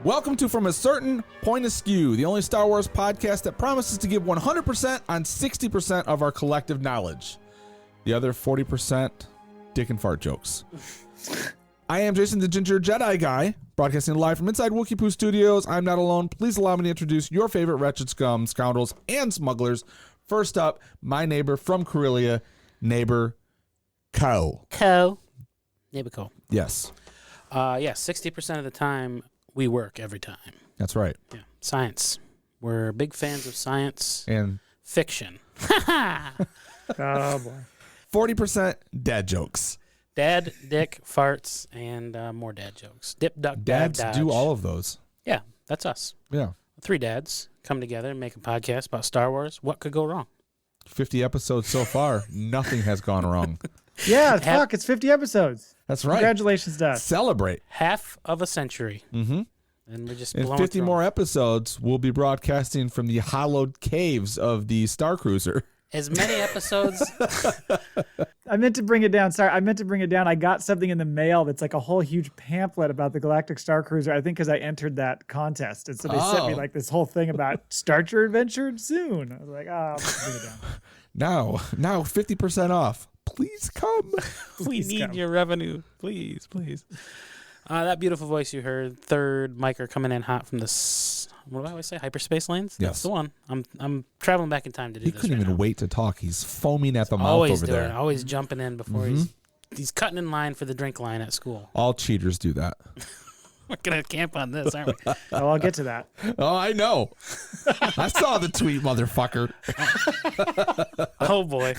Welcome to From a Certain Point Askew, the only Star Wars podcast that promises to give 100% on 60% of our collective knowledge. The other 40%, dick and fart jokes. I am Jason the Ginger Jedi Guy, broadcasting live from inside Wookiee Poo Studios. I'm not alone. Please allow me to introduce your favorite wretched scum, scoundrels, and smugglers. First up, my neighbor from Corellia, Neighbor Co. Neighbor Co. Yes. 60% of the time, we work every time. That's right. Yeah. Science. We're big fans of science. And fiction. Oh, boy. 40% dad jokes. Dad, dick, farts, and more dad jokes. Dip, duck, Dads dodge. do all of those. Yeah, that's us. Yeah. 3 dads come together and make a podcast about Star Wars. What could go wrong? 50 episodes so far. Nothing has gone wrong. Yeah, fuck, it's 50 episodes. That's right. Congratulations, Dad. Celebrate. Half of a century. Mm-hmm. And we're just In blowing 50 through more episodes, we'll be broadcasting from the hollowed caves of the Star Cruiser. as many episodes. I meant to bring it down. Sorry, I meant to bring it down. I got something in the mail that's like a whole huge pamphlet about the Galactic Star Cruiser, I think because I entered that contest. And so they sent me like this whole thing about start your adventure soon. I was like, I'll bring it down. Now 50% off. Please come. We need your revenue. Please. That beautiful voice you heard, third micer coming in hot from the, what do I always say, hyperspace lanes? Yes. That's the one. I'm traveling back in time to do He this. couldn't right even now. wait to talk. He's foaming at the mouth Always over doing there. it. Always jumping in before he's cutting in line for the drink line at school. All cheaters do that. We're going to camp on this, aren't we? Oh, I'll get to that. Oh, I know. I saw the tweet, motherfucker. Oh, boy.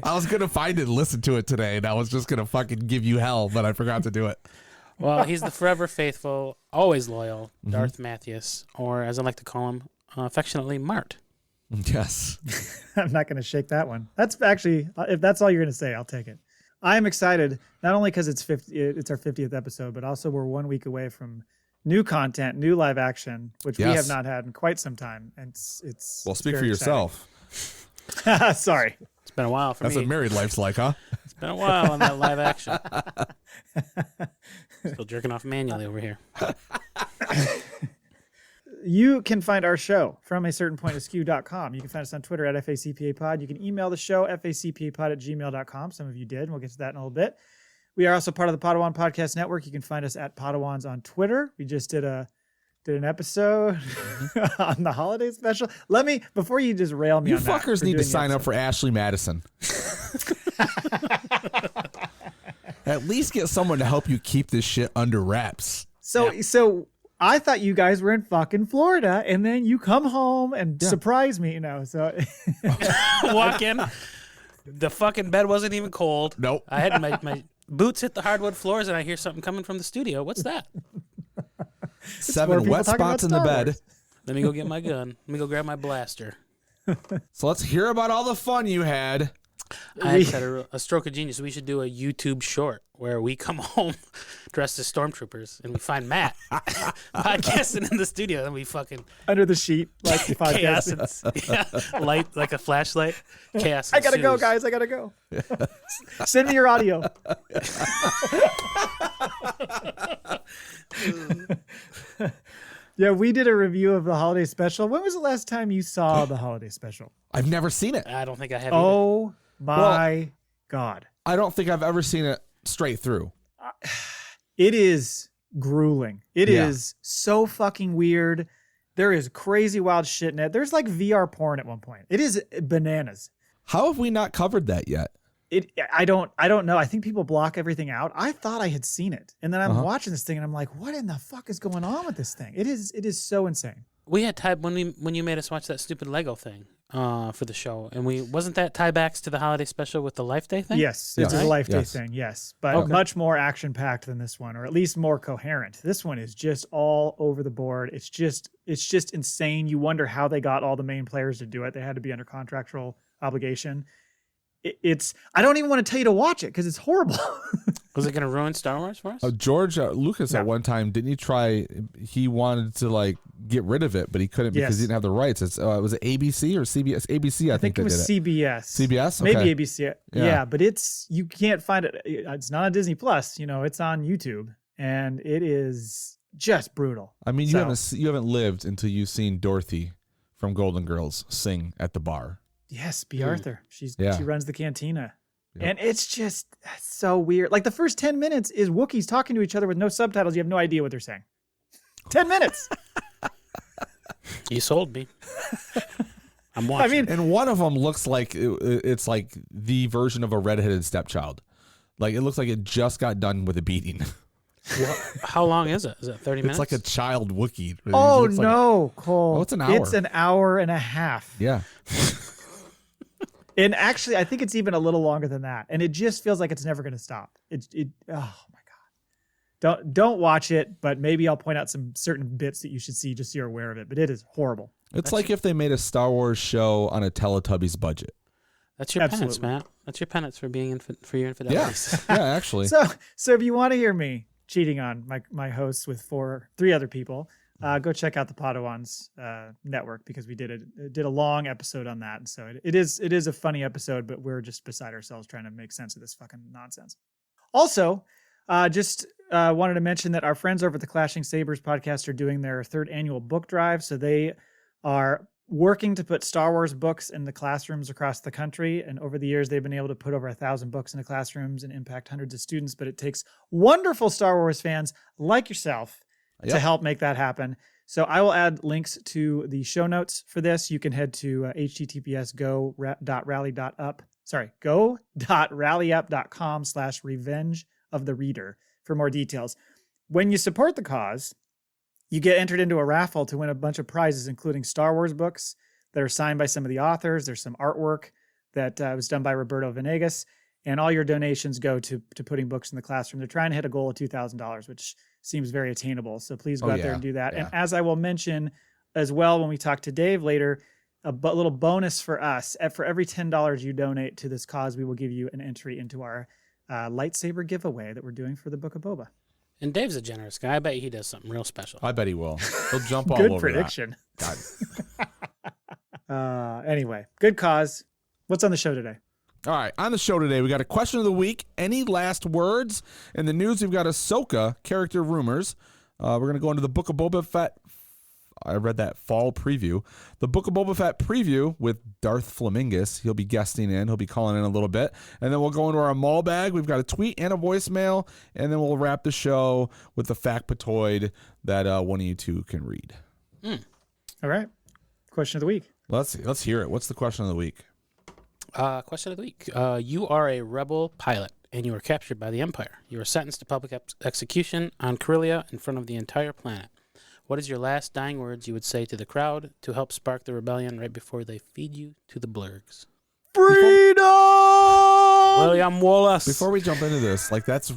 I was going to find it and listen to it today, and I was just going to fucking give you hell, but I forgot to do it. Well, he's the forever faithful, always loyal Darth Mathias, or as I like to call him, affectionately, Mart. Yes. I'm not going to shake that one. That's actually, if that's all you're going to say, I'll take it. I am excited, not only because it's our 50th episode, but also we're 1 week away from new content, new live action, which we have not had in quite some time. And it's Well, speak for yourself. Sorry. It's been a while for That's me. what married life's like, huh? It's been a while on that live action. Still jerking off manually over here. You can find our show from a certain point askew.com. You can find us on Twitter at FACPAPod. You can email the show, FACPAPod@gmail.com. Some of you did, and we'll get to that in a little bit. We are also part of the Podawan Podcast Network. You can find us at Podawans on Twitter. We just did an episode on the holiday special. Before you just rail me You on that. fuckers need to sign up for Ashley Madison. At least get someone to help you keep this shit under wraps. So I thought you guys were in fucking Florida, and then you come home and surprise me, So Walk in. The fucking bed wasn't even cold. Nope. I had my boots hit the hardwood floors, and I hear something coming from the studio. What's that? 7 wet spots in the bed. Let me go get my gun. Let me go grab my blaster. So let's hear about all the fun you had. I had a stroke of genius. We should do a YouTube short where we come home dressed as stormtroopers and we find Matt podcasting in the studio and we fucking under the sheet like the chaos and, light like a flashlight. Chaos. I gotta go, guys. I gotta go. Send me your audio. Yeah, we did a review of the holiday special. When was the last time you saw the holiday special? I've never seen it. I don't think I have. Oh my God. I don't think I've ever seen it straight through. It is grueling. It is so fucking weird. There is crazy wild shit in it. There's like VR porn at one point. It is bananas. How have we not covered that yet? I don't know. I think people block everything out. I thought I had seen it. And then I'm watching this thing and I'm like, what in the fuck is going on with this thing? It is so insane. We had Ty when you made us watch that stupid Lego thing for the show, and wasn't that tiebacks to the holiday special with the Life Day thing? Yes, it's a Life Day thing. Yes, but much more action packed than this one, or at least more coherent. This one is just all over the board. It's just insane. You wonder how they got all the main players to do it. They had to be under contractual obligation. I don't even want to tell you to watch it because it's horrible. Was it going to ruin Star Wars for us? George Lucas at one time, didn't he try? He wanted to like get rid of it, but he couldn't because he didn't have the rights. Was it ABC or CBS? ABC, I think it was CBS. CBS, okay. Maybe ABC. Yeah, but you can't find it. It's not on Disney Plus. It's on YouTube, and it is just brutal. I mean, So- you haven't lived until you've seen Dorothy from Golden Girls sing at the bar. Yes, B. Arthur. She runs the cantina. Yep. And it's just so weird. Like the first 10 minutes is Wookiees talking to each other with no subtitles. You have no idea what they're saying. 10 minutes. You sold me. I'm watching. I mean, And one of them looks like it's like the version of a redheaded stepchild. Like it looks like it just got done with a beating. how long is it? Is it 30 minutes? It's like a child Wookiee. It oh looks like- no, Cole. Oh, it's an hour. It's an hour and a half. yeah. And actually, I think it's even a little longer than that. And it just feels like it's never going to stop. Oh my God. Don't watch it, but maybe I'll point out some certain bits that you should see just so you're aware of it. But it is horrible. It's like if they made a Star Wars show on a Teletubbies budget. That's your penance, Absolutely. Matt. That's your penance for being for your infidelities. Yeah, actually. So if you want to hear me cheating on my hosts with three other people, go check out the Podawans network because we did a long episode on that. And so it is a funny episode, but we're just beside ourselves trying to make sense of this fucking nonsense. Also, just wanted to mention that our friends over at the Clashing Sabers podcast are doing their 3rd annual book drive. So they are working to put Star Wars books in the classrooms across the country. And over the years, they've been able to put over 1,000 books into classrooms and impact hundreds of students. But it takes wonderful Star Wars fans like yourself to help make that happen. So I will add links to the show notes for this. You can head to go.rallyup.com/revenge of the reader for more details. When you support the cause, you get entered into a raffle to win a bunch of prizes, including Star Wars books that are signed by some of the authors. There's some artwork that was done by Roberto Venegas, and all your donations go to putting books in the classroom. They're trying to hit a goal of $2,000, which seems very attainable. So please go out there and do that. Yeah. And as I will mention as well when we talk to Dave later, a little bonus for us. For every $10 you donate to this cause, we will give you an entry into our lightsaber giveaway that we're doing for the Book of Boba. And Dave's a generous guy. I bet he does something real special. I bet he will. He'll jump all Good over prediction. that. God. Anyway, good cause. What's on the show today? All right, on the show today, we got a question of the week. Any last words? In the news, we've got Ahsoka character rumors. We're going to go into the Book of Boba Fett. I read that fall preview. The Book of Boba Fett preview with Darth Flamingueis. He'll be guesting in. He'll be calling in a little bit. And then we'll go into our Maul Bag. We've got a tweet and a voicemail. And then we'll wrap the show with the FACPAtoid that one of you two can read. All right. Question of the week. Let's hear it. What's the question of the week? Question of the week. You are a rebel pilot, and you were captured by the Empire. You were sentenced to public execution on Corellia in front of the entire planet. What is your last dying words you would say to the crowd to help spark the rebellion right before they feed you to the blurgs? Freedom! William Wallace. Before we jump into this, like that's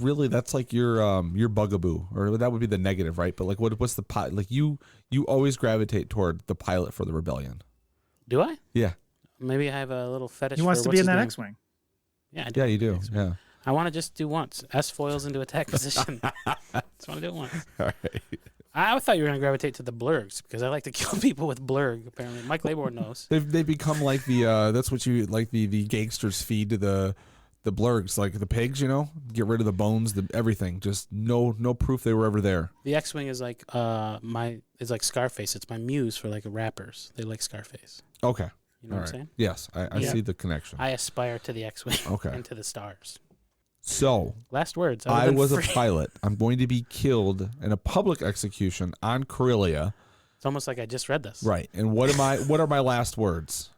like your bugaboo, or that would be the negative, right? But like, what's the pilot? Like you always gravitate toward the pilot for the rebellion. Do I? Yeah. Maybe I have a little fetish. He wants for to be in what's that his X-Wing. name. Yeah, I do. Yeah, you do. Yeah. I want to just do once. S foils into attack position. Just want to do it once. All right. I thought you were going to gravitate to the blurgs because I like to kill people with blurg. Apparently, Mike Laborn knows. They've become like the that's what you like the gangsters feed to the blurgs, like the pigs, you know, get rid of the bones, everything. Just no proof they were ever there. The X-wing is like it's like Scarface. It's my muse for like rappers. They like Scarface. Okay. You know All what I'm right. saying? Yes, I see the connection. I aspire to the X-wing. Okay. And to the stars. So Last words. I was a pilot. I'm going to be killed in a public execution on Corellia. It's almost like I just read this. Right. And what are my last words?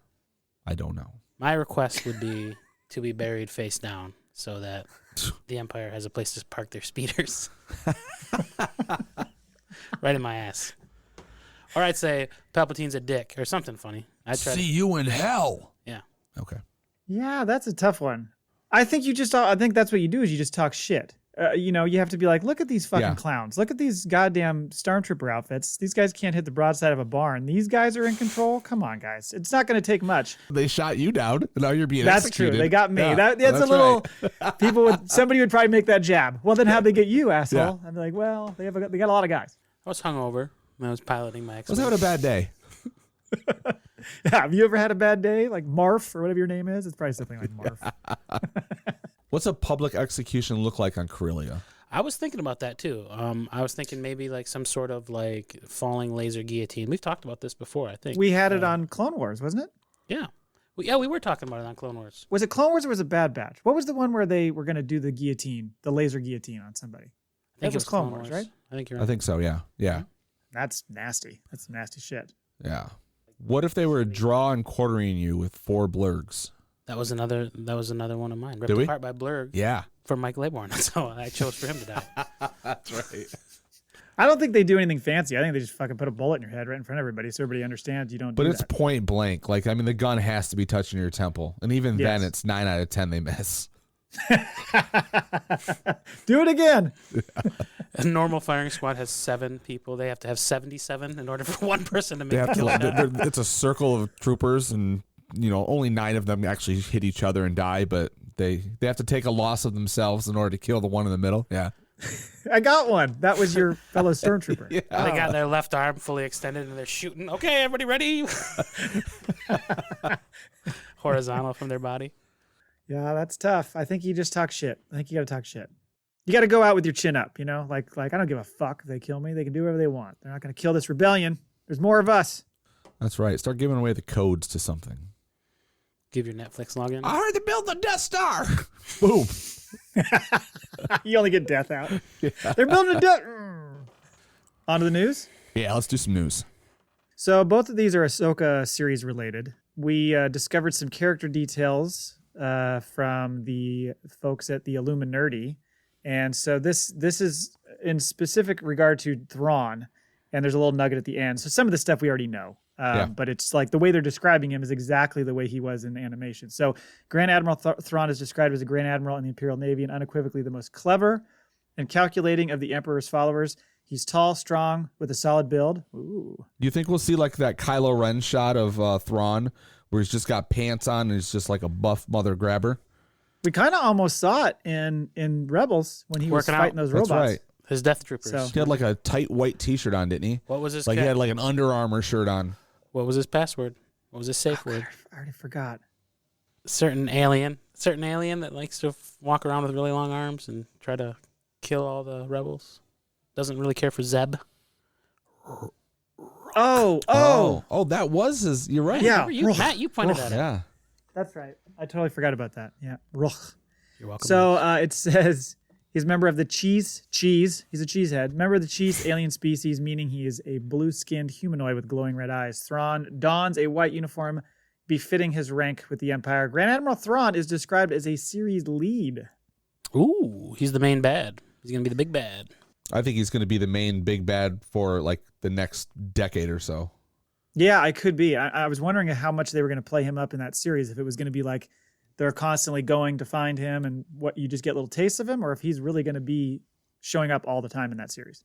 I don't know. My request would be to be buried face down so that the Empire has a place to park their speeders. Right in my ass. Or I'd say Palpatine's a dick or something funny. I'd try See you in hell. Yeah. Okay. Yeah, that's a tough one. I think that's what you do is you just talk shit. You have to be like, look at these fucking clowns. Look at these goddamn stormtrooper outfits. These guys can't hit the broadside of a barn. These guys are in control. Come on, guys. It's not going to take much. They shot you down. And now you're being That's executed. true. They got me. Yeah, That's a little. Somebody would probably make that jab. Well, then how'd they get you, asshole? Yeah. I'd be like, well, they got a lot of guys. I was hungover when I was piloting my I X-wing. was having a bad day. Yeah, have you ever had a bad day? Like Marf or whatever your name is? It's probably something like Marf. What's a public execution look like on Corellia? I was thinking about that too. I was thinking maybe like some sort of like falling laser guillotine. We've talked about this before, I think. We had it on Clone Wars, wasn't it? Yeah. We were talking about it on Clone Wars. Was it Clone Wars or was it Bad Batch? What was the one where they were going to do the guillotine, the laser guillotine on somebody? I think That was Clone Wars, right? I think you're right. I think so. Yeah. Yeah. That's nasty. That's nasty shit. Yeah. What if they were draw and quartering you with 4 blurgs? That was another one of mine. Ripped Did we? apart by Blurg. Yeah. From Mike Laybourne. That's how I chose for him to die. That's right. I don't think they do anything fancy. I think they just fucking put a bullet in your head right in front of everybody so everybody understands you don't do But it's that. point blank. Like, I mean, the gun has to be touching your temple. And even then, it's 9 out of 10 they miss. Do it again. A normal firing squad has 7 people. They have to have 77 in order for one person to They make have a to, kill. it's a circle of troopers, and, only 9 of them actually hit each other and die, but they have to take a loss of themselves in order to kill the one in the middle. Yeah. I got one. That was your fellow stormtrooper. Yeah. They got their left arm fully extended and they're shooting. Okay, everybody ready? Horizontal from their body. Yeah, that's tough. I think you just talk shit. I think you got to talk shit. You got to go out with your chin up, Like I don't give a fuck if they kill me. They can do whatever they want. They're not going to kill this rebellion. There's more of us. That's right. Start giving away the codes to something. Give your Netflix login. I heard to build the Death Star. Boom. You only get death out. Yeah. They're building a death. On to the news. Yeah, let's do some news. So both of these are Ahsoka series related. We discovered some character details from the folks at the Illuminerdi. And so this is in specific regard to Thrawn, and there's a little nugget at the end. So some of the stuff we already know, but it's like the way they're describing him is exactly the way he was in the animation. So Grand Admiral Thrawn is described as a Grand Admiral in the Imperial Navy and unequivocally the most clever and calculating of the Emperor's followers. He's tall, strong, with a solid build. Ooh. Do you think we'll see like that Kylo Ren shot of Thrawn where he's just got pants on and he's just like a buff mother grabber? We kind of almost saw it in Rebels when he was Working fighting out. those That's robots. right. His Death Troopers. So- He had like a tight white T-shirt on, didn't he? What was his Like he had like an Under Armour shirt on. What was his password? What was his safe word? I already forgot. Certain alien that likes to walk around with really long arms and try to kill all the rebels. Doesn't really care for Zeb. Oh, that was his. You're right. Yeah. Matt, you pointed at it. Yeah. that's right. I totally forgot about that. Yeah, Rook. You're welcome. So it says he's a member of the cheese. He's a cheesehead. Member of the cheese alien species, meaning he is a blue-skinned humanoid with glowing red eyes. Thrawn dons a white uniform befitting his rank with the Empire. Grand Admiral Thrawn is described as a series lead. Ooh, he's the main bad. He's gonna be the big bad. I think he's going to be the main big bad for like the next decade or so. Yeah, I could be. I was wondering how much they were going to play him up in that series. If it was going to be like they're constantly going to find him and what you just get little tastes of him, or if he's really going to be showing up all the time in that series.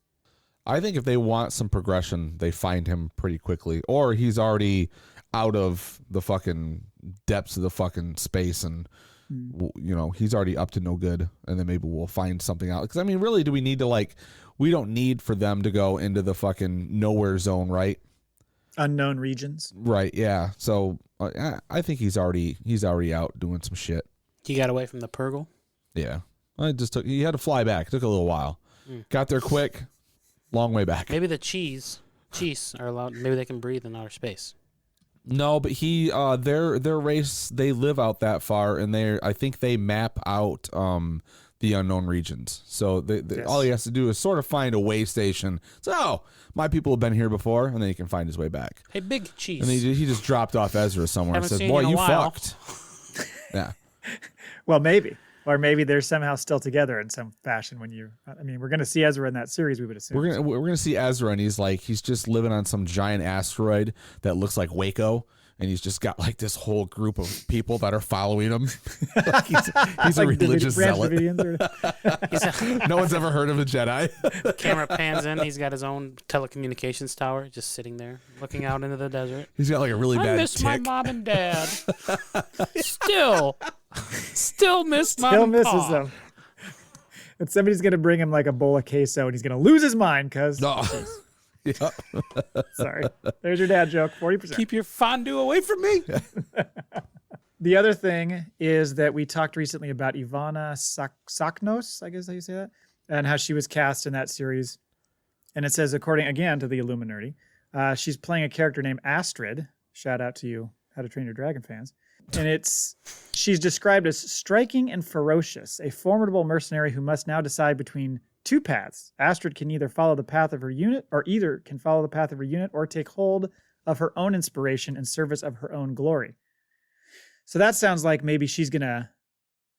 I think if they want some progression, they find him pretty quickly, or he's already out of the fucking depths of the fucking space and he's already up to no good, and then maybe we'll find something out. Because I mean, really, do we need to we don't need for them to go into the fucking nowhere zone, right? Unknown regions. Right. Yeah. So I think he's already out doing some shit. He got away from the Purgle. Yeah. He had to fly back. It took a little while. Got there quick. Long way back. Maybe the cheese are allowed. Maybe they can breathe in outer space. No, but their race, they live out that far, and I think they map out the unknown regions. So all he has to do is sort of find a way station. So my people have been here before, and then he can find his way back. Hey, big cheese. And he just dropped off Ezra somewhere and Haven't said, seen "Boy, you in a you while." fucked." Yeah. Well, maybe. Or maybe they're somehow still together in some fashion we're going to see Ezra in that series, we would assume. We're gonna see Ezra, and he's just living on some giant asteroid that looks like Waco, and he's just got like this whole group of people that are following him. Like he's a religious zealot. No one's ever heard of a Jedi. Camera pans in. He's got his own telecommunications tower, just sitting there looking out into the desert. He's got like a really I bad miss tick. my mom and dad. Still miss mom. Still and misses pa. them. And somebody's going to bring him like a bowl of queso, and he's going to lose his mind because... Oh. Yeah. Sorry. There's your dad joke, 40%. Keep your fondue away from me. The other thing is that we talked recently about Ivana Saknos, I guess how you say that. and how she was cast in that series. And it says, according again to the Illuminati, she's playing a character named Astrid. Shout out to you, How to Train Your Dragon fans. And she's described as striking and ferocious, a formidable mercenary who must now decide between two paths. Astrid can either follow the path of her unit, or take hold of her own inspiration in service of her own glory. So that sounds like maybe she's going to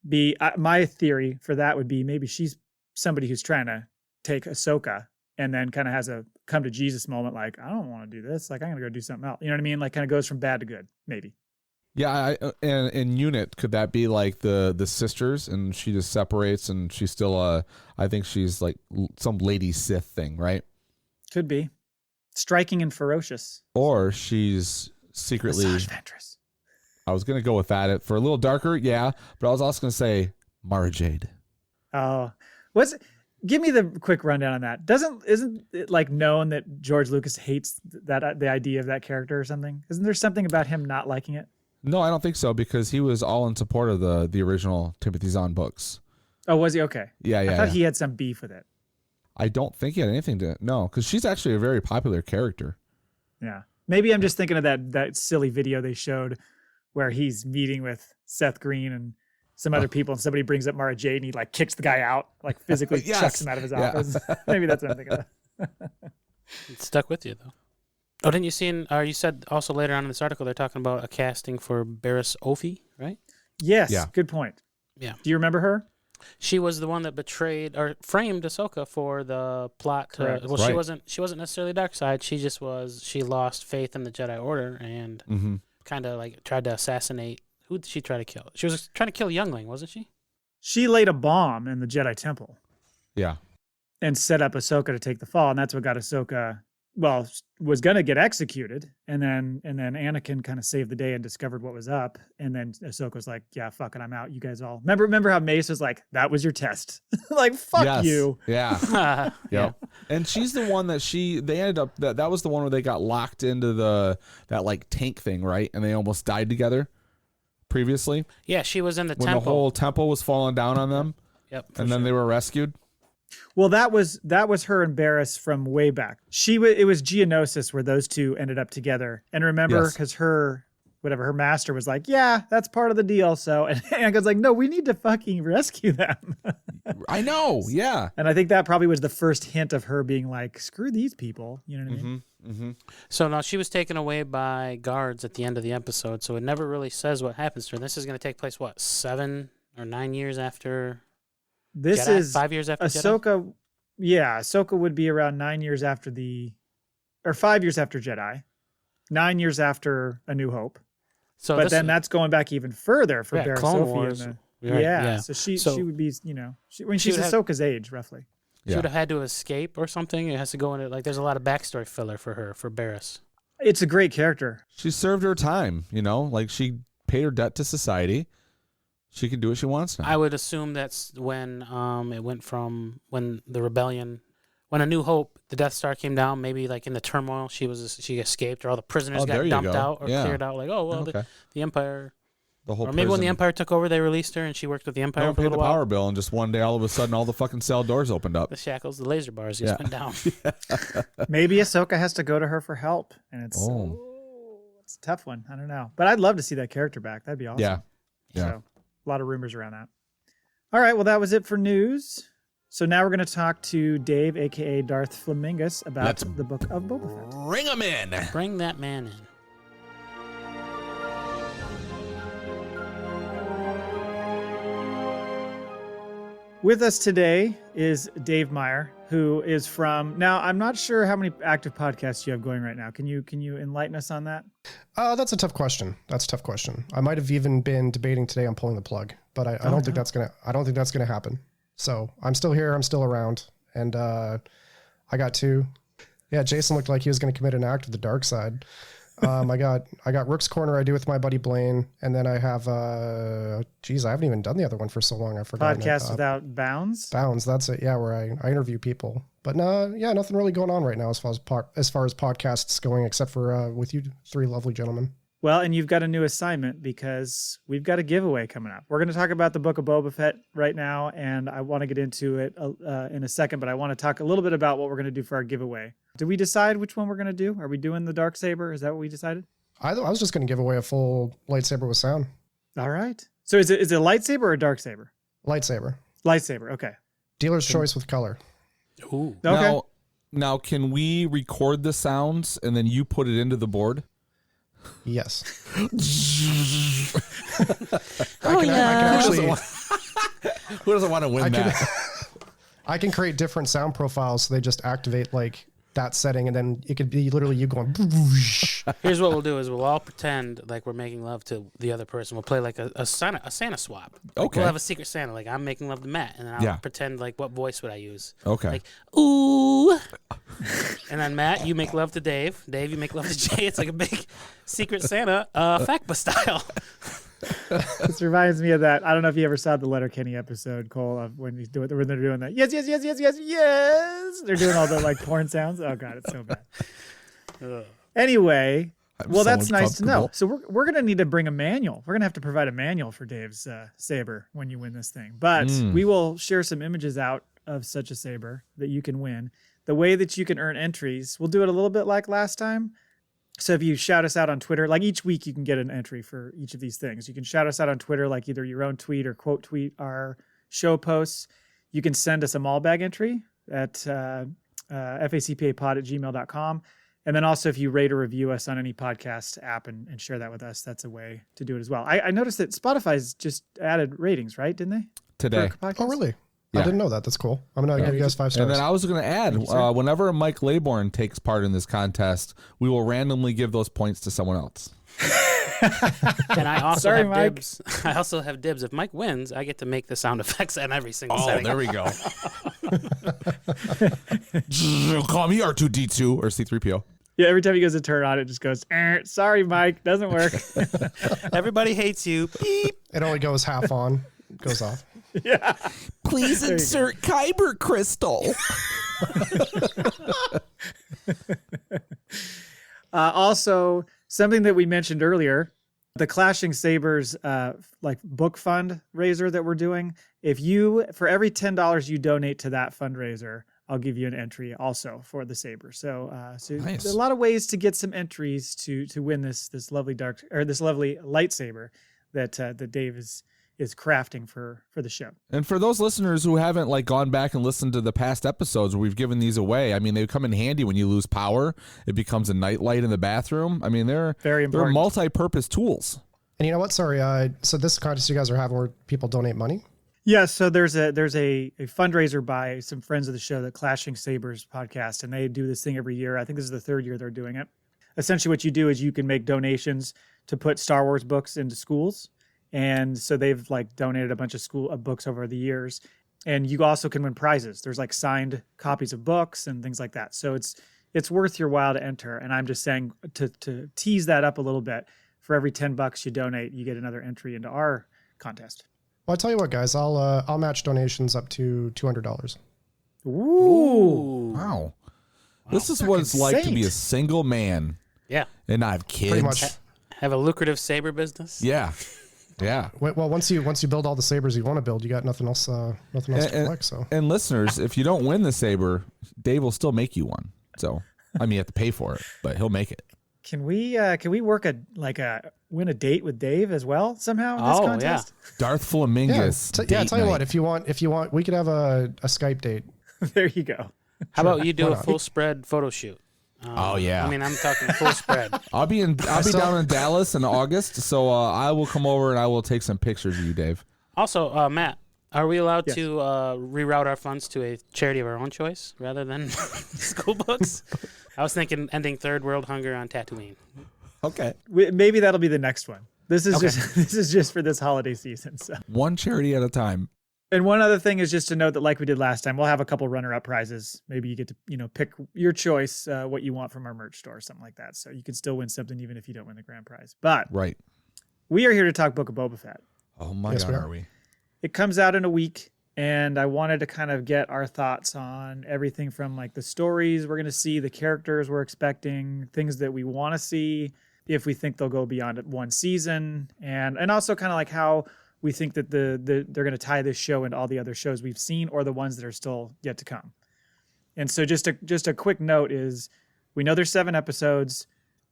be, my theory for that would be maybe she's somebody who's trying to take Ahsoka and then kind of has a come to Jesus moment. Like, I don't want to do this. Like, I'm going to go do something else. You know what I mean? Like kind of goes from bad to good, maybe. Yeah. And in Unit, could that be like the sisters and she just separates and she's still I think she's like some lady Sith thing, right? Could be. Striking and ferocious. Or she's secretly Massage Ventress. I was going to go with that for a little darker. Yeah. But I was also going to say Mara Jade. Oh, give me the quick rundown on that. Isn't it like known that George Lucas hates the idea of that character or something? Isn't there something about him not liking it? No, I don't think so, because he was all in support of the original Timothy Zahn books. Oh, was he? Okay. Yeah. I thought he had some beef with it. I don't think he had anything to no, because she's actually a very popular character. Yeah. Maybe I'm just thinking of that silly video they showed where he's meeting with Seth Green and some other people, and somebody brings up Mara Jade and he like kicks the guy out, like physically Yes. chucks him out of his office. Maybe that's what I'm thinking of. It stuck with you, though. Oh, didn't you see you said also later on in this article, they're talking about a casting for Barriss Offee, right? Yes. Yeah. Good point. Yeah. Do you remember her? She was the one that betrayed or framed Ahsoka for the plot. Correct. Well, Right. she wasn't necessarily dark side. She just was. She lost faith in the Jedi Order and kind of like tried to assassinate. Who did she try to kill? She was trying to kill Youngling, wasn't she? She laid a bomb in the Jedi Temple Yeah. and set up Ahsoka to take the fall, and that's what got Ahsoka. Well, was gonna get executed, and then Anakin kind of saved the day and discovered what was up, and then Ahsoka was like, "Yeah, fuck it, I'm out. You guys all remember how Mace was like, that was your test, like fuck Yes. you." Yeah. Yeah. And she's the one that they ended up that was the one where they got locked into that like tank thing, right? And they almost died together previously. Yeah, she was in the When temple. the whole temple was falling down on them. Yep. And then they were rescued. Well, that was her and Barriss from way back. It was Geonosis where those two ended up together. And remember, Yes. because her master was like, "Yeah, that's part of the deal." So, and Anakin's like, "No, we need to fucking rescue them." I know. Yeah. And I think that probably was the first hint of her being like, "Screw these people." You know what I mean? Mm-hmm. So now she was taken away by guards at the end of the episode. So it never really says what happens to her. This is going to take place, 7 or 9 years after This Jedi? is 5 years after Jedi? Ahsoka. Yeah, Ahsoka would be around 9 years after 5 years after Jedi, 9 years after A New Hope. So But then that's going back even further for Barriss Clone Offee. Wars. Right, Yeah. So she So- would be, she's would have- Ahsoka's age, roughly. She Yeah. would have had to escape or something. It has to go into there's a lot of backstory filler for her, for Barriss. It's a great character. She served her time, like she paid her debt to society. She can do what she wants now. I would assume that's when it went from when the rebellion, when A New Hope, the Death Star came down. Maybe like in the turmoil, she escaped, or all the prisoners Oh, there got you dumped go. out or Yeah. cleared out. Like, oh well, Okay. the Empire, The whole or maybe when the prison. Empire took over, they released her and she worked with the Empire No one for a paid the little while. power bill, and just one day, all of a sudden, all the fucking cell doors opened up. The shackles, the laser bars just went down. Maybe Ahsoka has to go to her for help, and it's a tough one. I don't know, but I'd love to see that character back. That'd be awesome. Yeah. Yeah. So, a lot of rumors around that. All right, well, that was it for news. So now we're going to talk to Dave, aka Darth Flamingueis, about Let's the Book of Boba Fett. Bring them in. Bring that man in. With us today is Dave Maier, who is from. Now, I'm not sure how many active podcasts you have going right now. Can you enlighten us on that? That's a tough question. I might have even been debating today on pulling the plug, but I don't think that's gonna happen. So I'm still here. I'm still around, and I got 2. Yeah, Jason looked like he was gonna commit an act of the dark side. I got Rook's Corner I do with my buddy Blaine, and then I have I haven't even done the other one for so long. I forgot. Podcast Without Bounds. Bounds, that's it. Yeah, where I interview people. But nothing really going on right now as far as podcasts going, except for with you 3 lovely gentlemen. Well, and you've got a new assignment because we've got a giveaway coming up. We're going to talk about the Book of Boba Fett right now, and I want to get into it in a second, but I want to talk a little bit about what we're going to do for our giveaway. Did we decide which one we're going to do? Are we doing the Darksaber? Is that what we decided? I was just going to give away a full lightsaber with sound. All right. So is it a lightsaber or a Darksaber? Lightsaber. Lightsaber, okay. Dealer's choice with color. Ooh. Okay. Now, can we record the sounds and then you put it into the board? Yes. Oh, I can actually, Who doesn't want to win that? I can create different sound profiles so they just activate like that setting, and then it could be literally you going. Here's what we'll do: is we'll all pretend like we're making love to the other person. We'll play like a Santa swap. Like Okay. We'll have a secret Santa. Like I'm making love to Matt, and then I'll Yeah. pretend like what voice would I use? Okay. Like ooh. And then Matt, you make love to Dave. Dave, you make love to Jay. It's like a big secret Santa, FACPA style. This reminds me of that. I don't know if you ever saw the Letterkenny episode, Cole, of when they're doing that. Yes, yes, yes, yes, yes, yes. They're doing all the like porn sounds. Oh God, it's so bad. Anyway, well, so that's nice to know. uncomfortable. So we're gonna need to bring a manual. We're gonna have to provide a manual for Dave's saber when you win this thing. But we will share some images out of such a saber that you can win. The way that you can earn entries, we'll do it a little bit like last time. So if you shout us out on Twitter, like each week you can get an entry for each of these things. You can shout us out on Twitter, like either your own tweet or quote tweet our show posts. You can send us a Maul Bag entry at FACPApod@gmail.com. And then also if you rate or review us on any podcast app and share that with us, that's a way to do it as well. I noticed that Spotify's just added ratings, right? Didn't they? Today. For our podcast? Oh, really? Yeah. I didn't know that. That's cool. I'm going to give you guys 5 stars. And then I was going to add, whenever Mike Laybourne takes part in this contest, we will randomly give those points to someone else. And I also Sorry, have Mike. dibs. I also have dibs. If Mike wins, I get to make the sound effects on every single Oh, setting. there we go. Call me R2D2 or C3PO. Yeah, every time he goes to turn on, it just goes, sorry, Mike, doesn't work. Everybody hates you. Beep. It only goes half on, goes off. Yeah. Please insert Kyber crystal. Also, something that we mentioned earlier, the Clashing Sabers like book fundraiser that we're doing. If you, for every $10 you donate to that fundraiser, I'll give you an entry also for the saber. So, Nice. there's a lot of ways to get some entries to win this lovely this lovely lightsaber that Dave is crafting for the show. And for those listeners who haven't like gone back and listened to the past episodes where we've given these away, I mean, they come in handy when you lose power. It becomes a nightlight in the bathroom. I mean, they're Very important. multi-purpose tools. And you know what? Sorry. So this contest you guys are having where people donate money? Yeah, so there's a fundraiser by some friends of the show, the Clashing Sabers podcast, and they do this thing every year. I think this is the 3rd year they're doing it. Essentially what you do is you can make donations to put Star Wars books into schools. And so they've like donated a bunch of books over the years. And you also can win prizes. There's like signed copies of books and things like that. So it's worth your while to enter. And I'm just saying to tease that up a little bit, for every $10 you donate, you get another entry into our contest. Well, I tell you what, guys, I'll match donations up to $200. Ooh. Wow. This is what it's like to be a saint. single man Yeah. and not have kids. Pretty much. Have a lucrative saber business. Yeah. Well, once you build all the sabers you want to build, you got nothing else to collect. So And listeners, if you don't win the saber, Dave will still make you one. So, I mean, you have to pay for it, but he'll make it. Can we work win a date with Dave as well somehow in this Oh, contest? Darth Flamingueis. tell you what, date if you want, we could have a Skype date. There you go. How about you do Why a not? full spread photo shoot? Oh, yeah. I mean, I'm talking full spread. I'll be down in Dallas in August, so I will come over and I will take some pictures of you, Dave. Also, Matt, are we allowed Yes. to reroute our funds to a charity of our own choice rather than school books? I was thinking ending third world hunger on Tatooine. Okay. Maybe that'll be the next one. This is just for this holiday season. So. One charity at a time. And one other thing is just to note that, like we did last time, we'll have a couple runner-up prizes. Maybe you get to pick your choice, what you want from our merch store, or something like that. So you can still win something even if you don't win the grand prize. But Right. we are here to talk Book of Boba Fett. Oh, my Yes, God, we are. are we? It comes out in a week, and I wanted to kind of get our thoughts on everything from like the stories we're going to see, the characters we're expecting, things that we want to see, if we think they'll go beyond one season, and also kind of like how we think that they're going to tie this show into all the other shows we've seen or the ones that are still yet to come. And so just a quick note is we know there's 7 episodes.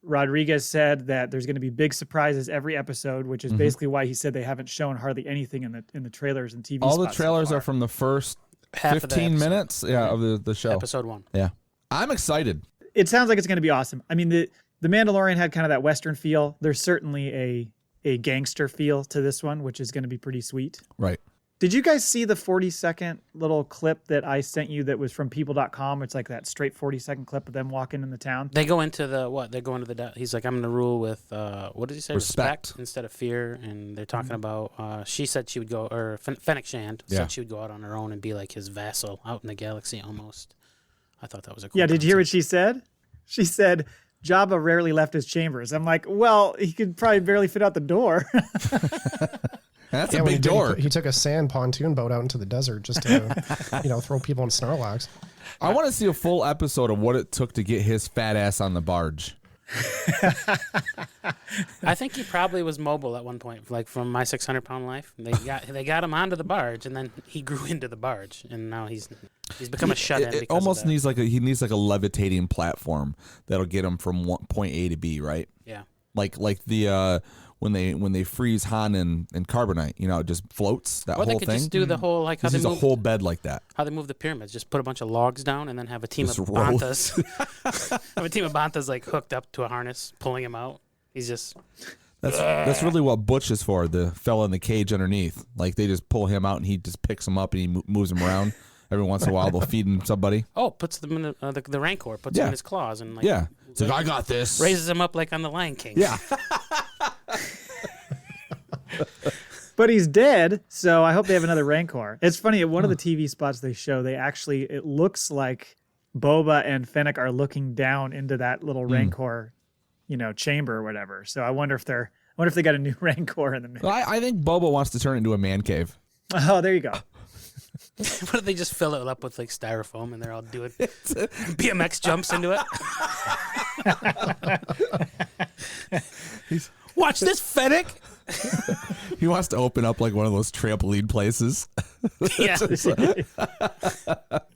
Rodriguez said that there's going to be big surprises every episode, which is basically why he said they haven't shown hardly anything in the trailers and TV All spots the trailers so far. are from the first Half of the 15 episode. minutes of the show. Episode 1. Yeah. I'm excited. It sounds like it's going to be awesome. I mean, the Mandalorian had kind of that Western feel. There's certainly a gangster feel to this one, which is going to be pretty sweet. Right. Did you guys see the 40-second little clip that I sent you that was from people.com? It's like that straight 40-second clip of them walking in the town. They go into the what? They go into the. He's like, I'm going to rule with what did he say? Respect. Instead of fear. And they're talking about. She said she would go, or Fennec Shand said she would go out on her own and be like his vassal out in the galaxy almost. I thought that was a cool. Yeah. Did you hear what concept. she said? She said Jabba rarely left his chambers. I'm like, well, he could probably barely fit out the door. That's Yeah, a when he big did, door. he took a sand pontoon boat out into the desert just to, throw people in Sarlaccs. I want to see a full episode of what it took to get his fat ass on the barge. I think he probably was mobile at one point, like from My 600-Pound Life. They got him onto the barge, and then he grew into the barge, and now he's become a shut-in. It almost needs like he needs like a levitating platform that'll get him from point A to B, right? Yeah. Like the when they freeze Han and carbonite, it just floats that Or they whole could thing. just do the whole like how This they is a move whole bed like that. how they move the pyramids. Just put a bunch of logs down and then have a team Just of roll. banthas. Have a team of banthas like hooked up to a harness, pulling him out. He's just That's really what Butch is for. The fella in the cage underneath, like they just pull him out and he just picks him up and he moves him around. Every once in a while, they'll feed him somebody. puts them in the Rancor, puts him in his claws and like Yeah, it's like I got this. raises him up like on the Lion King. Yeah. But he's dead, so I hope they have another Rancor. It's funny, at one of the TV spots they show, it looks like Boba and Fennec are looking down into that little Rancor, chamber or whatever. So I wonder if they got a new Rancor in the mix. I think Boba wants to turn it into a man cave. Oh, there you go. What if they just fill it up with like styrofoam and they're all doing BMX jumps into it? Watch this, Fennec. He wants to open up like one of those trampoline places. Yeah.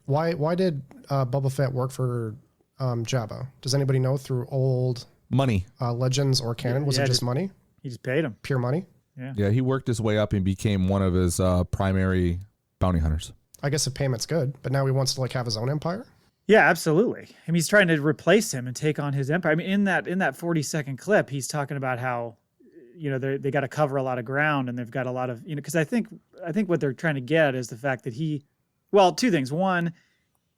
Why did Boba Fett work for Jabba? Does anybody know through old Money. legends or canon? Was Yeah, it just just- money? He just paid him. Pure money? Yeah, he worked his way up and became one of his primary bounty hunters. I guess if payment's good, but now he wants to have his own empire? Yeah, absolutely. I mean, he's trying to replace him and take on his empire. I mean, in that 40-second clip, he's talking about how, they got to cover a lot of ground and they've got a lot of, because I think what they're trying to get is the fact that two things. One,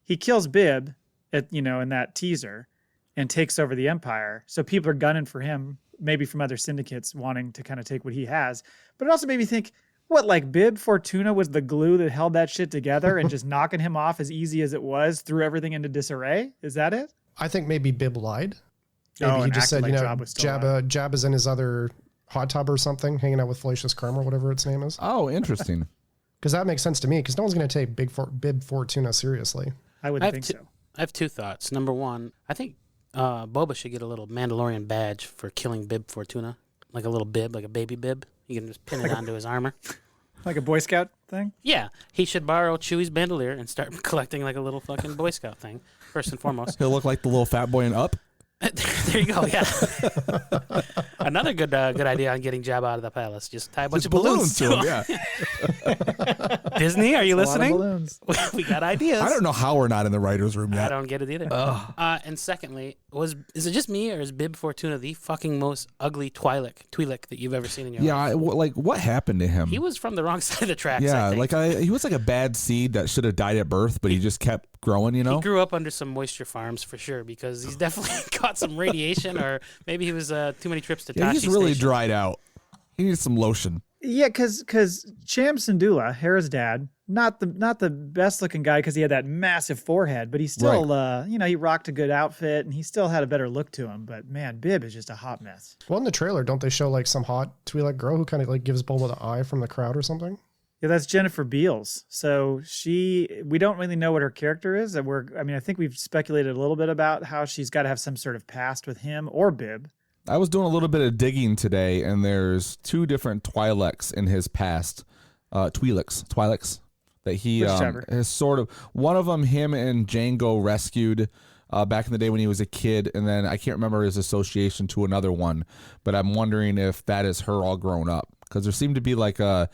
he kills Bib in that teaser and takes over the empire. So people are gunning for him, maybe from other syndicates wanting to kind of take what he has. But it also made me think, what, like Bib Fortuna was the glue that held that shit together and just knocking him off as easy as it was threw everything into disarray? Is that it? I think maybe Bib lied. Maybe Oh, he and just said, acted like Jabba was still Jabba's in his other hot tub or something, hanging out with Fallacious Crumb or whatever its name is. Oh, interesting. Because that makes sense to me, because no one's going to take Bib Fortuna seriously. I wouldn't think so. I have 2 thoughts. Number one, I think Boba should get a little Mandalorian badge for killing Bib Fortuna, like a little bib, like a baby bib. You can just pin it onto his armor. Like a Boy Scout thing? Yeah, he should borrow Chewie's bandolier and start collecting like a little fucking Boy Scout thing, first and foremost. He'll look like the little fat boy in Up. There you go, yeah. Another good idea on getting Jabba out of the palace. Just tie a bunch Just of balloons to him. Yeah. Disney, are you A lot of listening? balloons. We got ideas. I don't know how we're not in the writer's room I yet. don't get it either. And secondly, is it just me or is Bib Fortuna the fucking most ugly Twi'lek that you've ever seen in your life? Like what happened to him? He was from the wrong side of the tracks. Yeah, I think. he was like a bad seed that should have died at birth, but he just kept growing. He grew up under some moisture farms for sure because he's definitely caught some radiation, or maybe he was too many trips to. Yeah, he's Tashi really Station. dried out. He needs some lotion. Yeah, because Cham Syndulla, Hera's dad, not the best looking guy because he had that massive forehead, but he still, he rocked a good outfit and he still had a better look to him. But man, Bib is just a hot mess. Well, in the trailer, don't they show some hot Twi'lek girl who kind of gives Boba the eye from the crowd or something? Yeah, that's Jennifer Beals. So we don't really know what her character is. I think we've speculated a little bit about how she's got to have some sort of past with him or Bib. I was doing a little bit of digging today, and there's 2 different Twi'leks in his past. Twi'leks that he has sort of, one of them him and Jango rescued back in the day when he was a kid, and then I can't remember his association to another one, but I'm wondering if that is her all grown up, because there seemed to be like from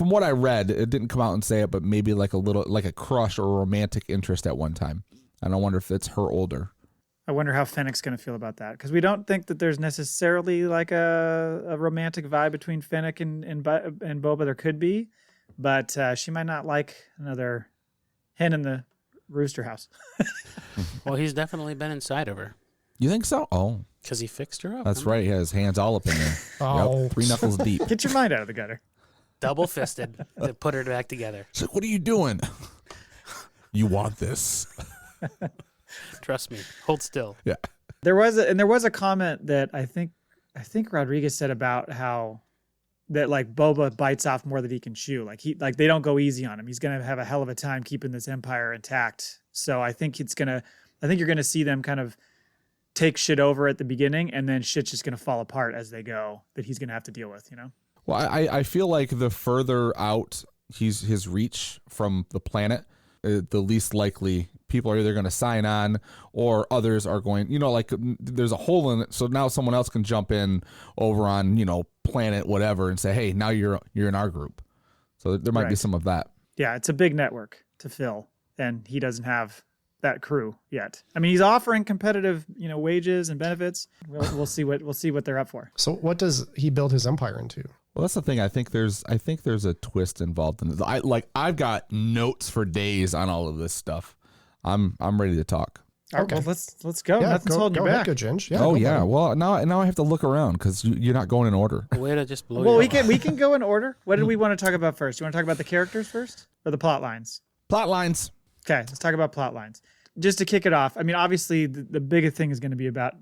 what I read, it didn't come out and say it, but maybe like a little, like a crush or a romantic interest at one time, and I wonder if it's her older. I wonder how Fennec's going to feel about that, because we don't think that there's necessarily like a romantic vibe between Fennec and Boba. There could be, but she might not like another hen in the rooster house. Well, he's definitely been inside of her. You think so? Oh, because he fixed her up. that's right. He has his hands all up in there. Oh. Yep, 3 knuckles deep. Get your mind out of the gutter. Double fisted to put her back together. She's like, what are you doing? You want this? Trust me. Hold still. Yeah. There was a comment that I think Rodriguez said about how that like Boba bites off more than he can chew. Like they don't go easy on him. He's gonna have a hell of a time keeping this empire intact. So I think you're gonna see them kind of take shit over at the beginning, and then shit's just gonna fall apart as they go. That he's gonna have to deal with. You know. Well, I feel like the further out his reach from the planet, the least likely people are either going to sign on or others are going, like there's a hole in it. So now someone else can jump in over on, planet whatever and say, hey, now you're in our group. So there might be some of that. Yeah, it's a big network to fill, and he doesn't have that crew yet. I mean, he's offering competitive, wages and benefits. We'll see what they're up for. So what does he build his empire into? Well, that's the thing. I think there's a twist involved in this. I've got notes for days on all of this stuff. I'm ready to talk. Okay, well, let's go. Yeah, Nothing's holding you back. Go, Ginge. Yeah, oh yeah. Well, now I have to look around because you're not going in order. Way to just blow. Well, we can go in order. What did we want to talk about first? You want to talk about the characters first or the plot lines? Plot lines. Okay, let's talk about plot lines. Just to kick it off, I mean, obviously the biggest thing is going to be about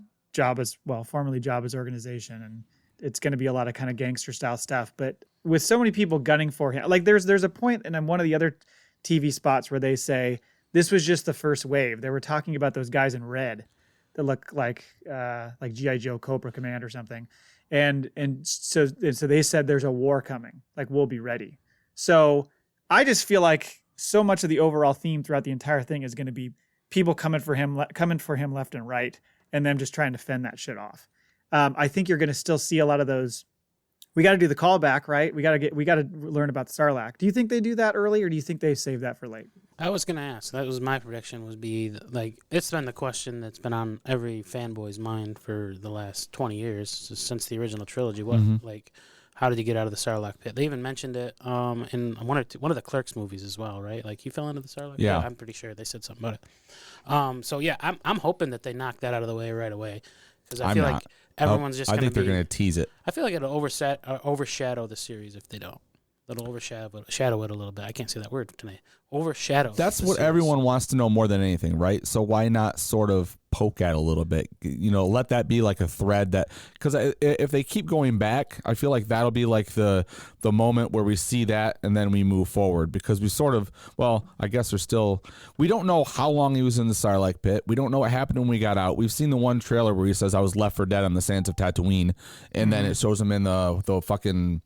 formerly Jabba's organization, and it's going to be a lot of kind of gangster style stuff. But with so many people gunning for him, like there's a point in one of the other TV spots where they say this was just the first wave. They were talking about those guys in red that look like G.I. Joe Cobra Command or something, and so they said there's a war coming. Like we'll be ready. So I just feel like so much of the overall theme throughout the entire thing is going to be people coming for him left and right, and them just trying to fend that shit off. I think you're going to still see a lot of those. We got to do the callback, right? We got to learn about the Sarlacc. Do you think they do that early, or do you think they save that for late? I was going to ask. That was my prediction. It's been the question that's been on every fanboy's mind for the last 20 years since the original trilogy. How did he get out of the Sarlacc Pit? They even mentioned it in one of the Clerks movies as well, right? Like he fell into the Sarlacc Pit. I'm pretty sure they said something about it. So yeah, I'm hoping that they knock that out of the way right away, because I feel like everyone's just. I think they're going to tease it. I feel like it'll overshadow the series if they don't. It'll overshadow it a little bit. I can't say that word tonight. Overshadow. That's what everyone wants to know more than anything, right? So why not sort of poke at it a little bit? Let that be like a thread that, because if they keep going back, I feel like that'll be like the moment where we see that and then we move forward, because we sort of, I guess we don't know how long he was in the Sarlacc Pit. We don't know what happened when we got out. We've seen the one trailer where he says I was left for dead on the sands of Tatooine, and then it shows him in the fucking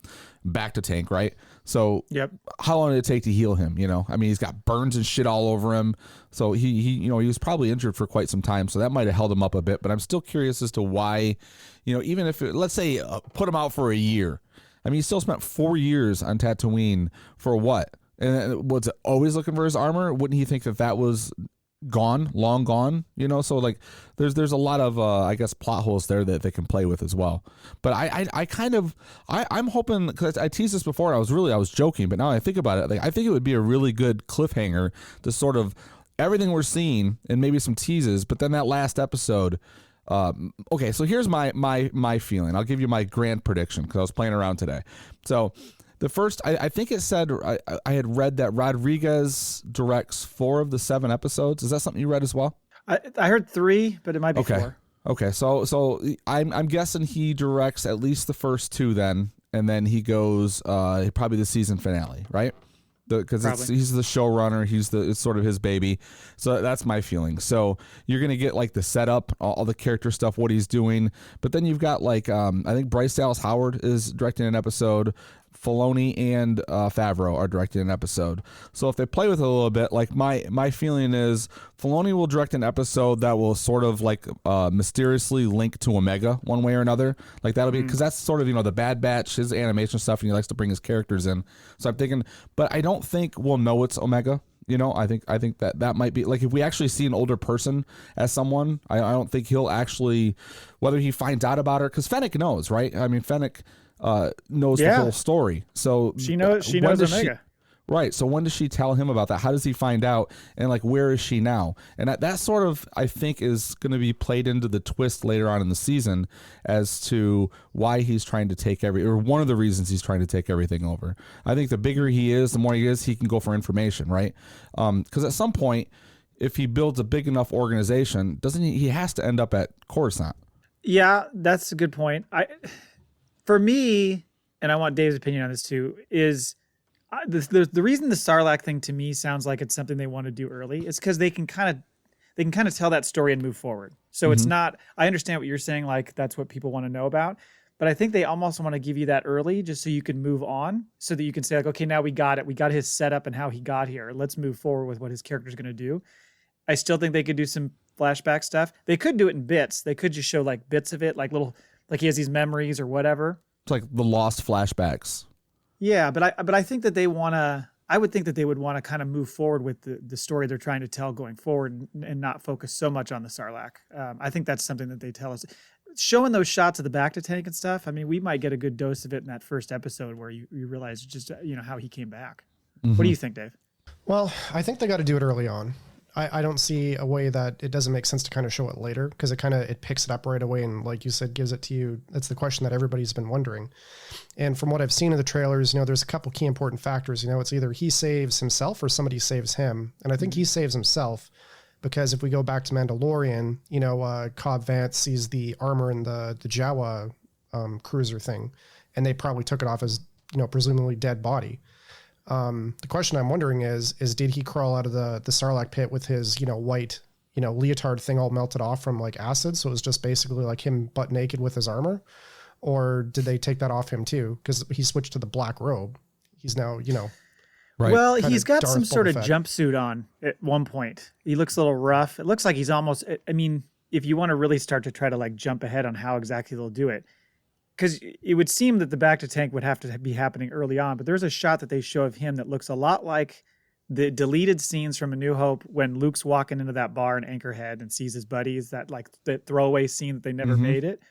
back to tank, right? So how long did it take to heal him? I mean, he's got burns and shit all over him. So he was probably injured for quite some time. So that might have held him up a bit, but I'm still curious as to why, even if let's say put him out for a year. I mean, he still spent 4 years on Tatooine for what? And was it always looking for his armor? Wouldn't he think that was long gone, so like there's a lot of I guess plot holes there that they can play with as well. But I'm hoping, because I teased this before, I was joking, but now I think about it, I think it would be a really good cliffhanger to sort of everything we're seeing and maybe some teases, but then that last episode. Okay, so here's my feeling. I'll give you my grand prediction, because I was playing around today. So the first, I think it said, I had read that Rodriguez directs 4 of the 7 episodes. Is that something you read as well? I heard 3, but it might be 4. Okay, so I'm guessing he directs at least the first 2 then, and then he goes probably the season finale, right? because he's the showrunner. It's sort of his baby. So that's my feeling. So you're gonna get like the setup, all the character stuff, what he's doing, but then you've got like I think Bryce Dallas Howard is directing an episode. Filoni and Favreau are directing an episode. So if they play with it a little bit, like my feeling is Filoni will direct an episode that will sort of like mysteriously link to Omega one way or another. Like that'll be because that's sort of the Bad Batch, his animation stuff, and he likes to bring his characters in. So I'm thinking, but I don't think we'll know it's Omega. I think that might be like if we actually see an older person as someone, I don't think he'll actually, whether he finds out about her, because Fennec knows, right? I mean, Fennec knows the whole story. So she knows Omega. Right. So when does she tell him about that? How does he find out? And like, where is she now? And that sort of, I think, is going to be played into the twist later on in the season as to why he's trying to take or one of the reasons he's trying to take everything over. I think the bigger he is, the more he can go for information, right? Because at some point, if he builds a big enough organization, doesn't he has to end up at Coruscant? Yeah, that's a good point. For me, and I want Dave's opinion on this too, is the reason the Sarlacc thing to me sounds like it's something they want to do early is because they can kind of tell that story and move forward. So it's not. I understand what you're saying, like that's what people want to know about, but I think they almost want to give you that early just so you can move on, so that you can say like, okay, now we got it. We got his setup and how he got here. Let's move forward with what his character's going to do. I still think they could do some flashback stuff. They could do it in bits. They could just show like bits of it, like he has these memories or whatever. It's like the lost flashbacks. Yeah, but I think that they want to. I would think that they would want to kind of move forward with the story they're trying to tell going forward and not focus so much on the Sarlacc. I think that's something that they tell us. Showing those shots of the Bacta tank and stuff, I mean, we might get a good dose of it in that first episode where you realize just how he came back. What do you think, Dave? Well, I think they got to do it early on. I don't see a way that it doesn't make sense to kind of show it later, because it picks it up right away and, like you said, gives it to you. That's the question that everybody's been wondering. And from what I've seen in the trailers, there's a couple key important factors. It's either he saves himself or somebody saves him. And I think he saves himself, because if we go back to Mandalorian, Cobb Vanth sees the armor in the Jawa cruiser thing, and they probably took it off as, presumably dead body. The question I'm wondering is did he crawl out of the Sarlacc pit with his, white, leotard thing all melted off from like acid? So it was just basically like him butt naked with his armor, or did they take that off him too? Because he switched to the black robe. He's now, right. Well, he's got Darth some sort of jumpsuit on at one point. He looks a little rough. It looks like he's almost, I mean, if you want to really start to try to like jump ahead on how exactly they'll do it, because it would seem that the Bacta tank would have to be happening early on, but there's a shot that they show of him that looks a lot like the deleted scenes from A New Hope when Luke's walking into that bar in Anchorhead and sees his buddies, that like the throwaway scene that they never made it.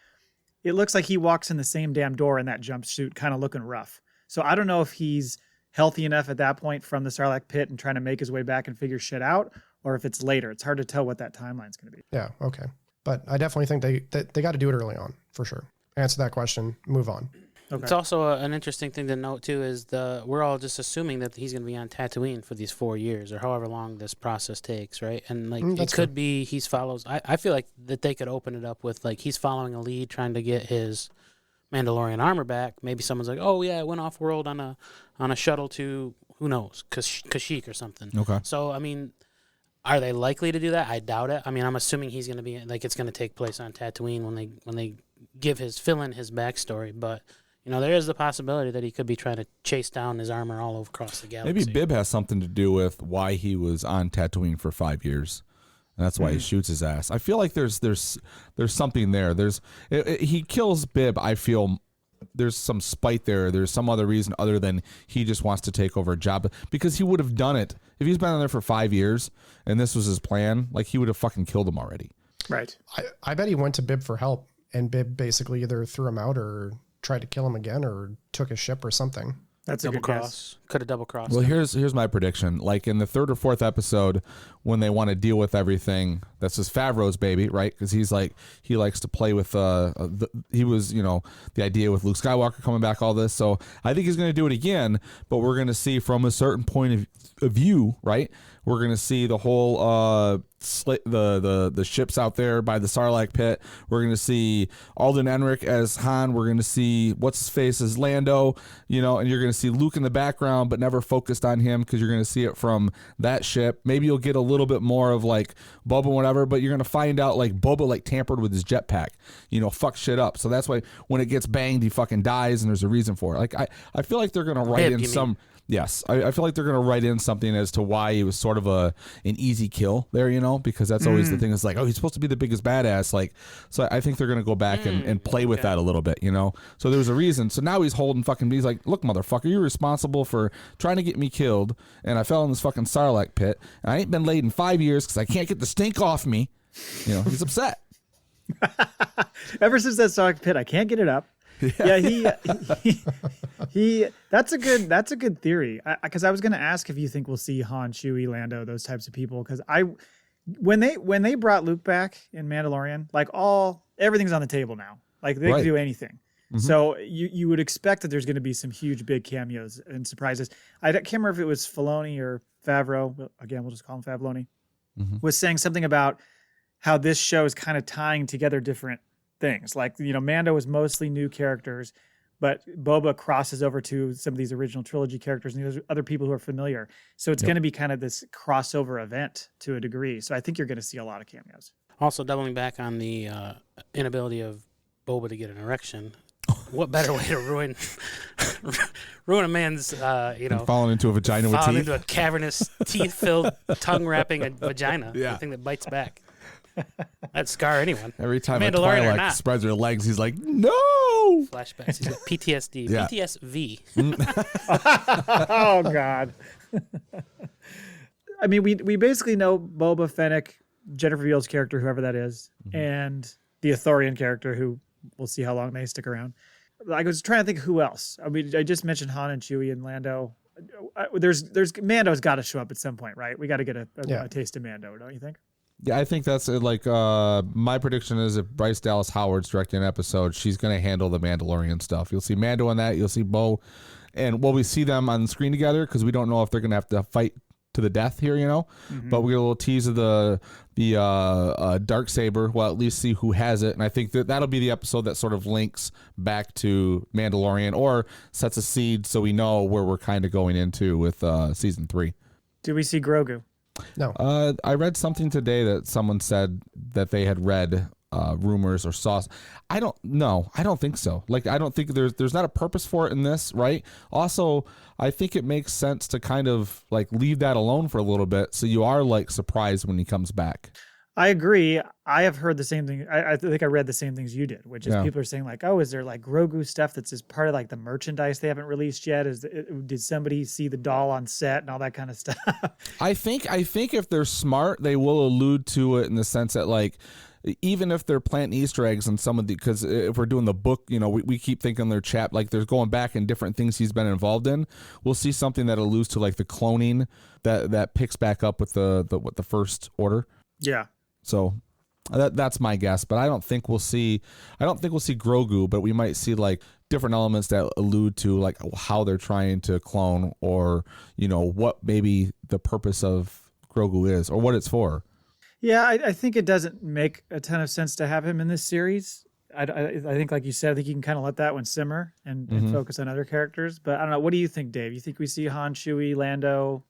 It looks like he walks in the same damn door in that jumpsuit, kind of looking rough. So I don't know if he's healthy enough at that point from the Sarlacc pit and trying to make his way back and figure shit out, or if it's later. It's hard to tell what that timeline's going to be. Yeah, okay. But I definitely think they got to do it early on, for sure. Answer that question, move on. Okay. It's also an interesting thing to note too is we're all just assuming that he's going to be on Tatooine for these 4 years or however long this process takes, right? And like it could be he follows. I feel like that they could open it up with like he's following a lead trying to get his Mandalorian armor back. Maybe someone's like, oh yeah, it went off world on a shuttle to who knows, Kashyyyk or something. Okay. So I mean, are they likely to do that? I doubt it. I mean, I'm assuming he's going to be like it's going to take place on Tatooine when they fill in his backstory, but there is the possibility that he could be trying to chase down his armor all over across the galaxy. Maybe Bib has something to do with why he was on Tatooine for 5 years, and that's why he shoots his ass. I feel like there's something there. He kills Bib. I feel there's some spite there. There's some other reason other than he just wants to take over Jabba, because he would have done it if he's been on there for 5 years and this was his plan. Like he would have fucking killed him already. Right. I bet he went to Bib for help. And Bib basically either threw him out or tried to kill him again or took his ship or something. That's a good guess. Could have double crossed. Well, here's my prediction. Like in the third or fourth episode, when they want to deal with everything, that's just Favreau's baby, right? Because he likes to play with he was the idea with Luke Skywalker coming back, all this. So I think he's going to do it again, but we're going to see from a certain point of view, right? We're gonna see the whole the ships out there by the Sarlacc Pit. We're gonna see Alden Ehrenreich as Han. We're gonna see what's his face as Lando, and you're gonna see Luke in the background, but never focused on him because you're gonna see it from that ship. Maybe you'll get a little bit more of like Boba, whatever, but you're gonna find out like Boba like tampered with his jetpack, fuck shit up. So that's why when it gets banged, he fucking dies, and there's a reason for it. Like I feel like they're gonna write in some. Yes, I feel like they're going to write in something as to why he was sort of an easy kill there, because that's always the thing is like, oh, he's supposed to be the biggest badass. Like, so I think they're going to go back and play with that a little bit, So there was a reason. So now he's holding he's like, look, motherfucker, you're responsible for trying to get me killed. And I fell in this fucking Sarlacc pit. And I ain't been laid in 5 years because I can't get the stink off me. He's upset. Ever since that Sarlacc pit, I can't get it up. Yeah, he that's a good theory. Because I was going to ask if you think we'll see Han, Chewie, Lando, those types of people. Because when they brought Luke back in Mandalorian, like everything's on the table now. Like they can do anything. Mm-hmm. So you would expect that there's going to be some huge big cameos and surprises. I can't remember if it was Filoni or Favreau. But again, we'll just call him Favloni. Mm-hmm. Was saying something about how this show is kind of tying together different things. Like, Mando is mostly new characters, but Boba crosses over to some of these original trilogy characters and there's other people who are familiar. So it's going to be kind of this crossover event to a degree. So I think you're going to see a lot of cameos. Also, doubling back on the inability of Boba to get an erection. What better way to ruin a man's, falling into a vagina with teeth? Falling into a cavernous, teeth-filled, tongue-wrapping vagina. Yeah. The thing that bites back. That'd scar anyone. Every time a Twi'lek spreads her legs, he's like, no! Flashbacks. He's got PTSD. Yeah. PTSV. Oh, God. I mean, we basically know Boba Fennec, Jennifer Beals' character, whoever that is, and the Ithorian character, who we'll see how long they stick around. I was trying to think who else. I mean, I just mentioned Han and Chewie and Lando. There's Mando's got to show up at some point, right? We got to get a taste of Mando, don't you think? Yeah, I think that's like my prediction is if Bryce Dallas Howard's directing an episode, she's going to handle the Mandalorian stuff. You'll see Mando in that. You'll see Bo, and we see them on the screen together because we don't know if they're going to have to fight to the death here, But we get a little tease of the Darksaber. We'll at least see who has it, and I think that'll be the episode that sort of links back to Mandalorian or sets a seed so we know where we're kind of going into with season 3. Do we see Grogu? No. I read something today that someone said that they had read rumors or saw. I don't think so. Like, I don't think there's not a purpose for it in this, right? Also, I think it makes sense to kind of like leave that alone for a little bit so you are like surprised when he comes back. I agree. I have heard the same thing. I think I read the same things you did, which is people are saying like, oh, is there like Grogu stuff that's just part of like the merchandise they haven't released yet? Did somebody see the doll on set and all that kind of stuff? I think if they're smart, they will allude to it in the sense that like, even if they're planting Easter eggs on some of the, because if we're doing the book, we keep thinking they're like they're going back in different things he's been involved in. We'll see something that alludes to like the cloning that picks back up with the First Order. Yeah. So that's my guess, but I don't think we'll see Grogu, but we might see like different elements that allude to like how they're trying to clone or, what maybe the purpose of Grogu is or what it's for. Yeah, I think it doesn't make a ton of sense to have him in this series. I think, like you said, I think you can kind of let that one simmer and focus on other characters. But I don't know. What do you think, Dave? You think we see Han, Chewie, Lando,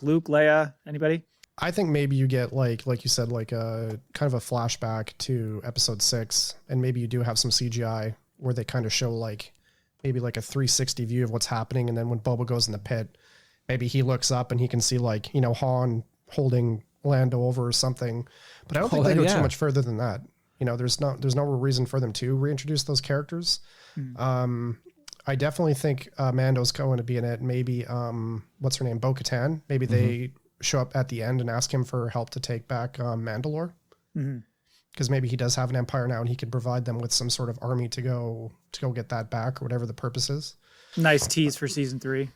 Luke, Leia, anybody? I think maybe you get like you said, like a kind of a flashback to episode 6, and maybe you do have some CGI where they kind of show like maybe like a 360 view of what's happening. And then when Boba goes in the pit, maybe he looks up and he can see like, Han holding Lando over or something. But I don't think they go too much further than that. There's no reason for them to reintroduce those characters. I definitely think Mando's going to be in it. Maybe what's her name, Bo-Katan. Maybe they show up at the end and ask him for help to take back Mandalore, because maybe he does have an empire now and he can provide them with some sort of army to go get that back or whatever the purpose is. Nice tease for season 3.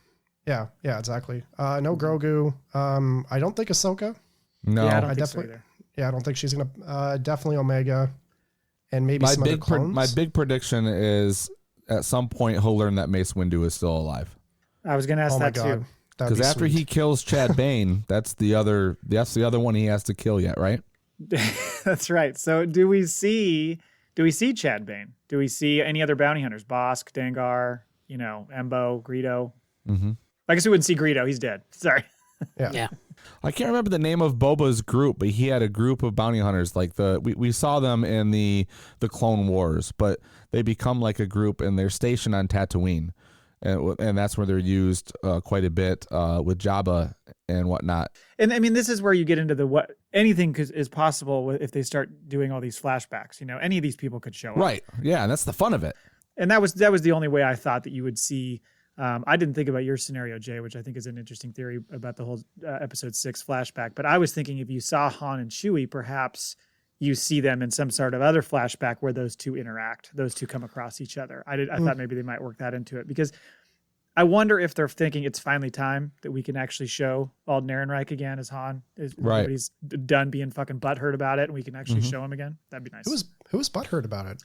Yeah, exactly. No Grogu. I don't think Ahsoka. No, yeah, I don't think so either. Yeah, I don't think she's gonna. Definitely Omega, and maybe some other clones. My big prediction is at some point he'll learn that Mace Windu is still alive. I was gonna ask that too. That'd Because be after sweet. he kills Chad Bane, that's the other one he has to kill yet, right? That's right. So do we see Chad Bane? Do we see any other bounty hunters? Bosk, Dengar, Embo, Greedo? Mm-hmm. I guess we wouldn't see Greedo. He's dead. Sorry. Yeah. I can't remember the name of Boba's group, but he had a group of bounty hunters. Like we saw them in the Clone Wars, but they become like a group and they're stationed on Tatooine, and that's where they're used quite a bit with Jabba and whatnot. And I mean, this is where you get into what anything is possible if they start doing all these flashbacks. Any of these people could show up. Right. Yeah, and that's the fun of it. And that was the only way I thought that you would see. I didn't think about your scenario, Jay, which I think is an interesting theory about the whole episode 6 flashback. But I was thinking if you saw Han and Chewie, perhaps you see them in some sort of other flashback where those two interact, those two come across each other. I thought maybe they might work that into it, because I wonder if they're thinking it's finally time that we can actually show Alden Ehrenreich again as Han. Right. He's done being fucking butthurt about it, and we can actually show him again. That'd be nice. Who was butthurt about it?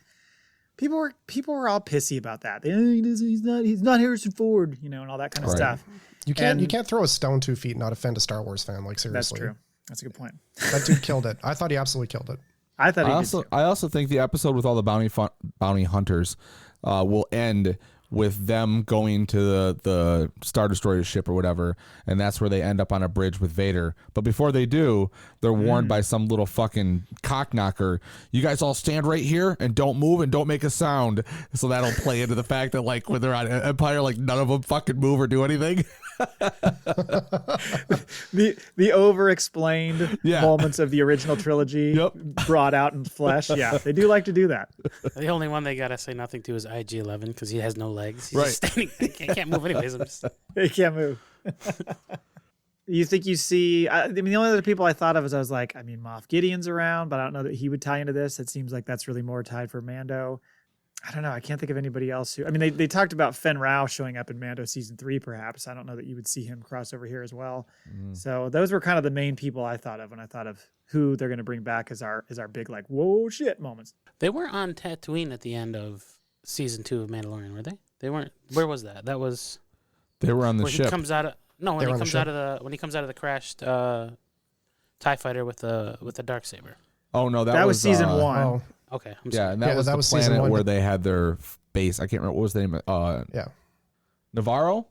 People were all pissy about that. He's not Harrison Ford, and all that kind of stuff. You can't throw a stone 2 feet and not offend a Star Wars fan. Like, seriously. That's true. That's a good point. That dude killed it. I thought he absolutely killed it. I thought he did too. I also think the episode with all the bounty hunters will end with them going to the Star Destroyer ship or whatever, and that's where they end up on a bridge with Vader. But before they do, they're warned by some little fucking cockknocker, you guys all stand right here and don't move and don't make a sound. So that'll play into the fact that, like, when they're on Empire, like, none of them fucking move or do anything. the over-explained moments of the original trilogy brought out in flesh. Yeah, they do like to do that. The only one they gotta say nothing to is IG-11 because he has no legs. He's just standing. He can't move anyways. He can't move. You think you see? I mean, the only other people I thought of is I was like, Moff Gideon's around, but I don't know that he would tie into this. It seems like that's really more tied for Mando. I don't know. I can't think of anybody else who. I mean, they talked about Fen Rao showing up in Mando season 3, perhaps. I don't know that you would see him cross over here as well. So those were kind of the main people I thought of when I thought of who they're going to bring back as our big, like, whoa shit moments. They were on Tatooine at the end of season 2 of Mandalorian, were they? They weren't. Where was that? That was. They were on the ship. He comes out of when he comes out of the crashed TIE fighter with the Darksaber. Oh no, that was season 1. Oh. Okay, I'm sorry. And that was the planet where they had their base. I can't remember what was the name. Navarro.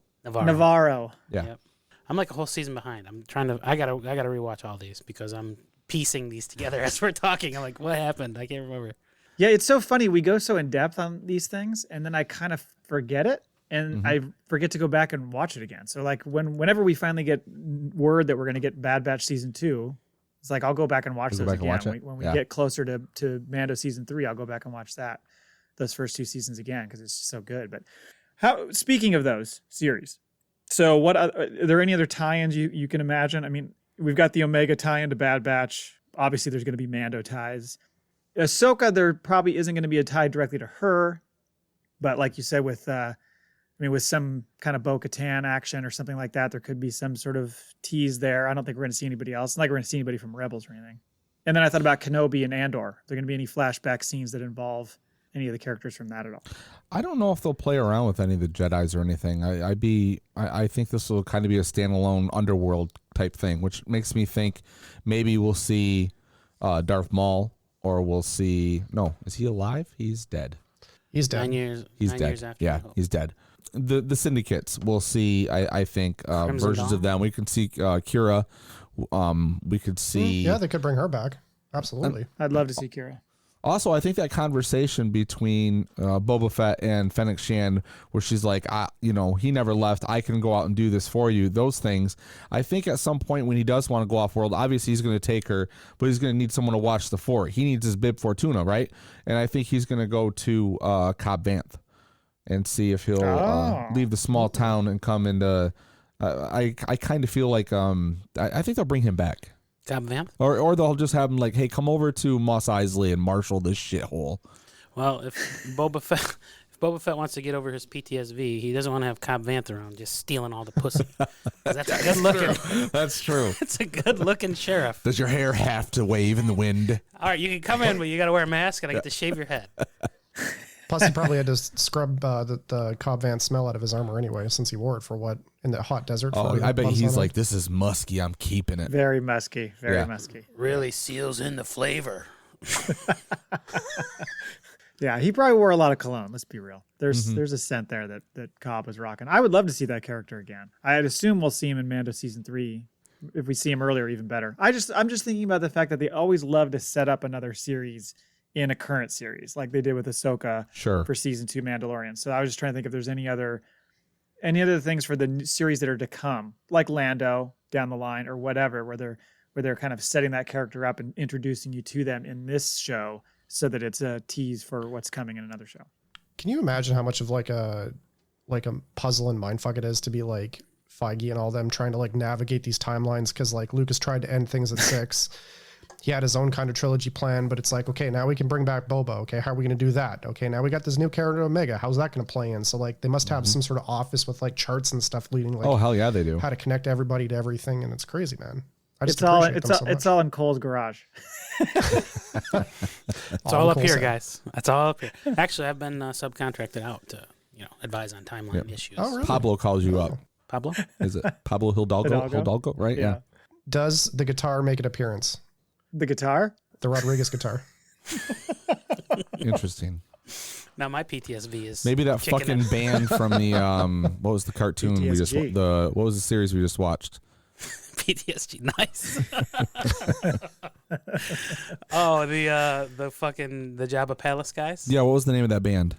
Yeah. Yep. I'm like a whole season behind. I gotta rewatch all these because I'm piecing these together as we're talking. I'm like, what happened? I can't remember. Yeah, it's so funny. We go so in depth on these things, and then I kind of forget it, and I forget to go back and watch it again. So like whenever we finally get word that we're going to get Bad Batch season 2. It's like, I'll go back and watch those again. When we get closer to Mando season 3, I'll go back and watch those first 2 seasons again, because it's so good. But speaking of those series, so what are there any other tie-ins you can imagine? I mean, we've got the Omega tie-in to Bad Batch. Obviously, there's going to be Mando ties. Ahsoka, there probably isn't going to be a tie directly to her, but like you said, with some kind of Bo-Katan action or something like that, there could be some sort of tease there. I don't think we're going to see anybody else. It's not like we're going to see anybody from Rebels or anything. And then I thought about Kenobi and Andor. Are there going to be any flashback scenes that involve any of the characters from that at all? I don't know if they'll play around with any of the Jedis or anything. I think this will kind of be a standalone underworld type thing, which makes me think maybe we'll see Darth Maul, or we'll see. No, is he alive? He's dead. He's dead. 9 years. He's 9 dead. years after. Yeah, he's dead. The syndicates, we'll see. I think versions of them. We can see Kira. We could see. Yeah, they could bring her back. Absolutely. I'd love to see Kira. Also, I think that conversation between Boba Fett and Fennec Shand, where she's like, he never left. I can go out and do this for you. Those things. I think at some point when he does want to go off world, obviously he's going to take her, but he's going to need someone to watch the fort. He needs his bib Fortuna, right? And I think he's going to go to Cobb Vanth and see if he'll leave the small town and come into. I kind of feel like I think they'll bring him back. Cobb Vanth? Or they'll just have him like, hey, come over to Mos Eisley and marshal this shithole. Well, if Boba Fett wants to get over his PTSV, he doesn't want to have Cobb Vanth around just stealing all the pussy. That's a good looking. That's true. It's a good looking sheriff. Does your hair have to wave in the wind? All right, you can come in, but you got to wear a mask and I get to shave your head. Plus, he probably had to scrub the Cobb Vanth smell out of his armor anyway, since he wore it for what in the hot desert. Oh, for I bet months he's on like, end. this is musky. I'm keeping it. Very musky. Very Yeah. musky. Really seals in the flavor. Yeah, he probably wore a lot of cologne. Let's be real. There's Mhm. there's a scent there that Cobb was rocking. I would love to see that character again. I'd assume we'll see him in Mando season 3. If we see him earlier, even better. I'm just thinking about the fact that they always love to set up another series in a current series, like they did with Ahsoka Sure. for season 2 Mandalorian. So I was just trying to think if there's any other things for the series that are to come, like Lando down the line or whatever, where they're kind of setting that character up and introducing you to them in this show, so that it's a tease for what's coming in another show. Can you imagine how much of like a puzzle and mindfuck it is to be like Feige and all them trying to like navigate these timelines? Because like Lucas tried to end things at 6. He had his own kind of trilogy plan, but it's like, okay, now we can bring back Boba. Okay, how are we going to do that? Okay, now we got this new character Omega. How's that going to play in? So like they must have some sort of office with like charts and stuff leading like Oh, hell yeah, they do. how to connect everybody to everything, and it's crazy, man. I just It's all appreciate them so it's much. all in Cole's garage. It's all up Cool here, set. guys. That's all up here. Actually, I've been subcontracted out to advise on timeline issues. Oh, really? Pablo calls you up. Pablo? Is it Pablo Hidalgo? Hidalgo? Right? Yeah. Does the guitar make an appearance? The guitar? The Rodriguez guitar. Interesting. Now my PTSV is Maybe that kicking fucking in. band from the what was the cartoon we just PTSG. what was the series we just watched? PTSD. Nice. Oh, the fucking the Jabba Palace guys. Yeah, what was the name of that band?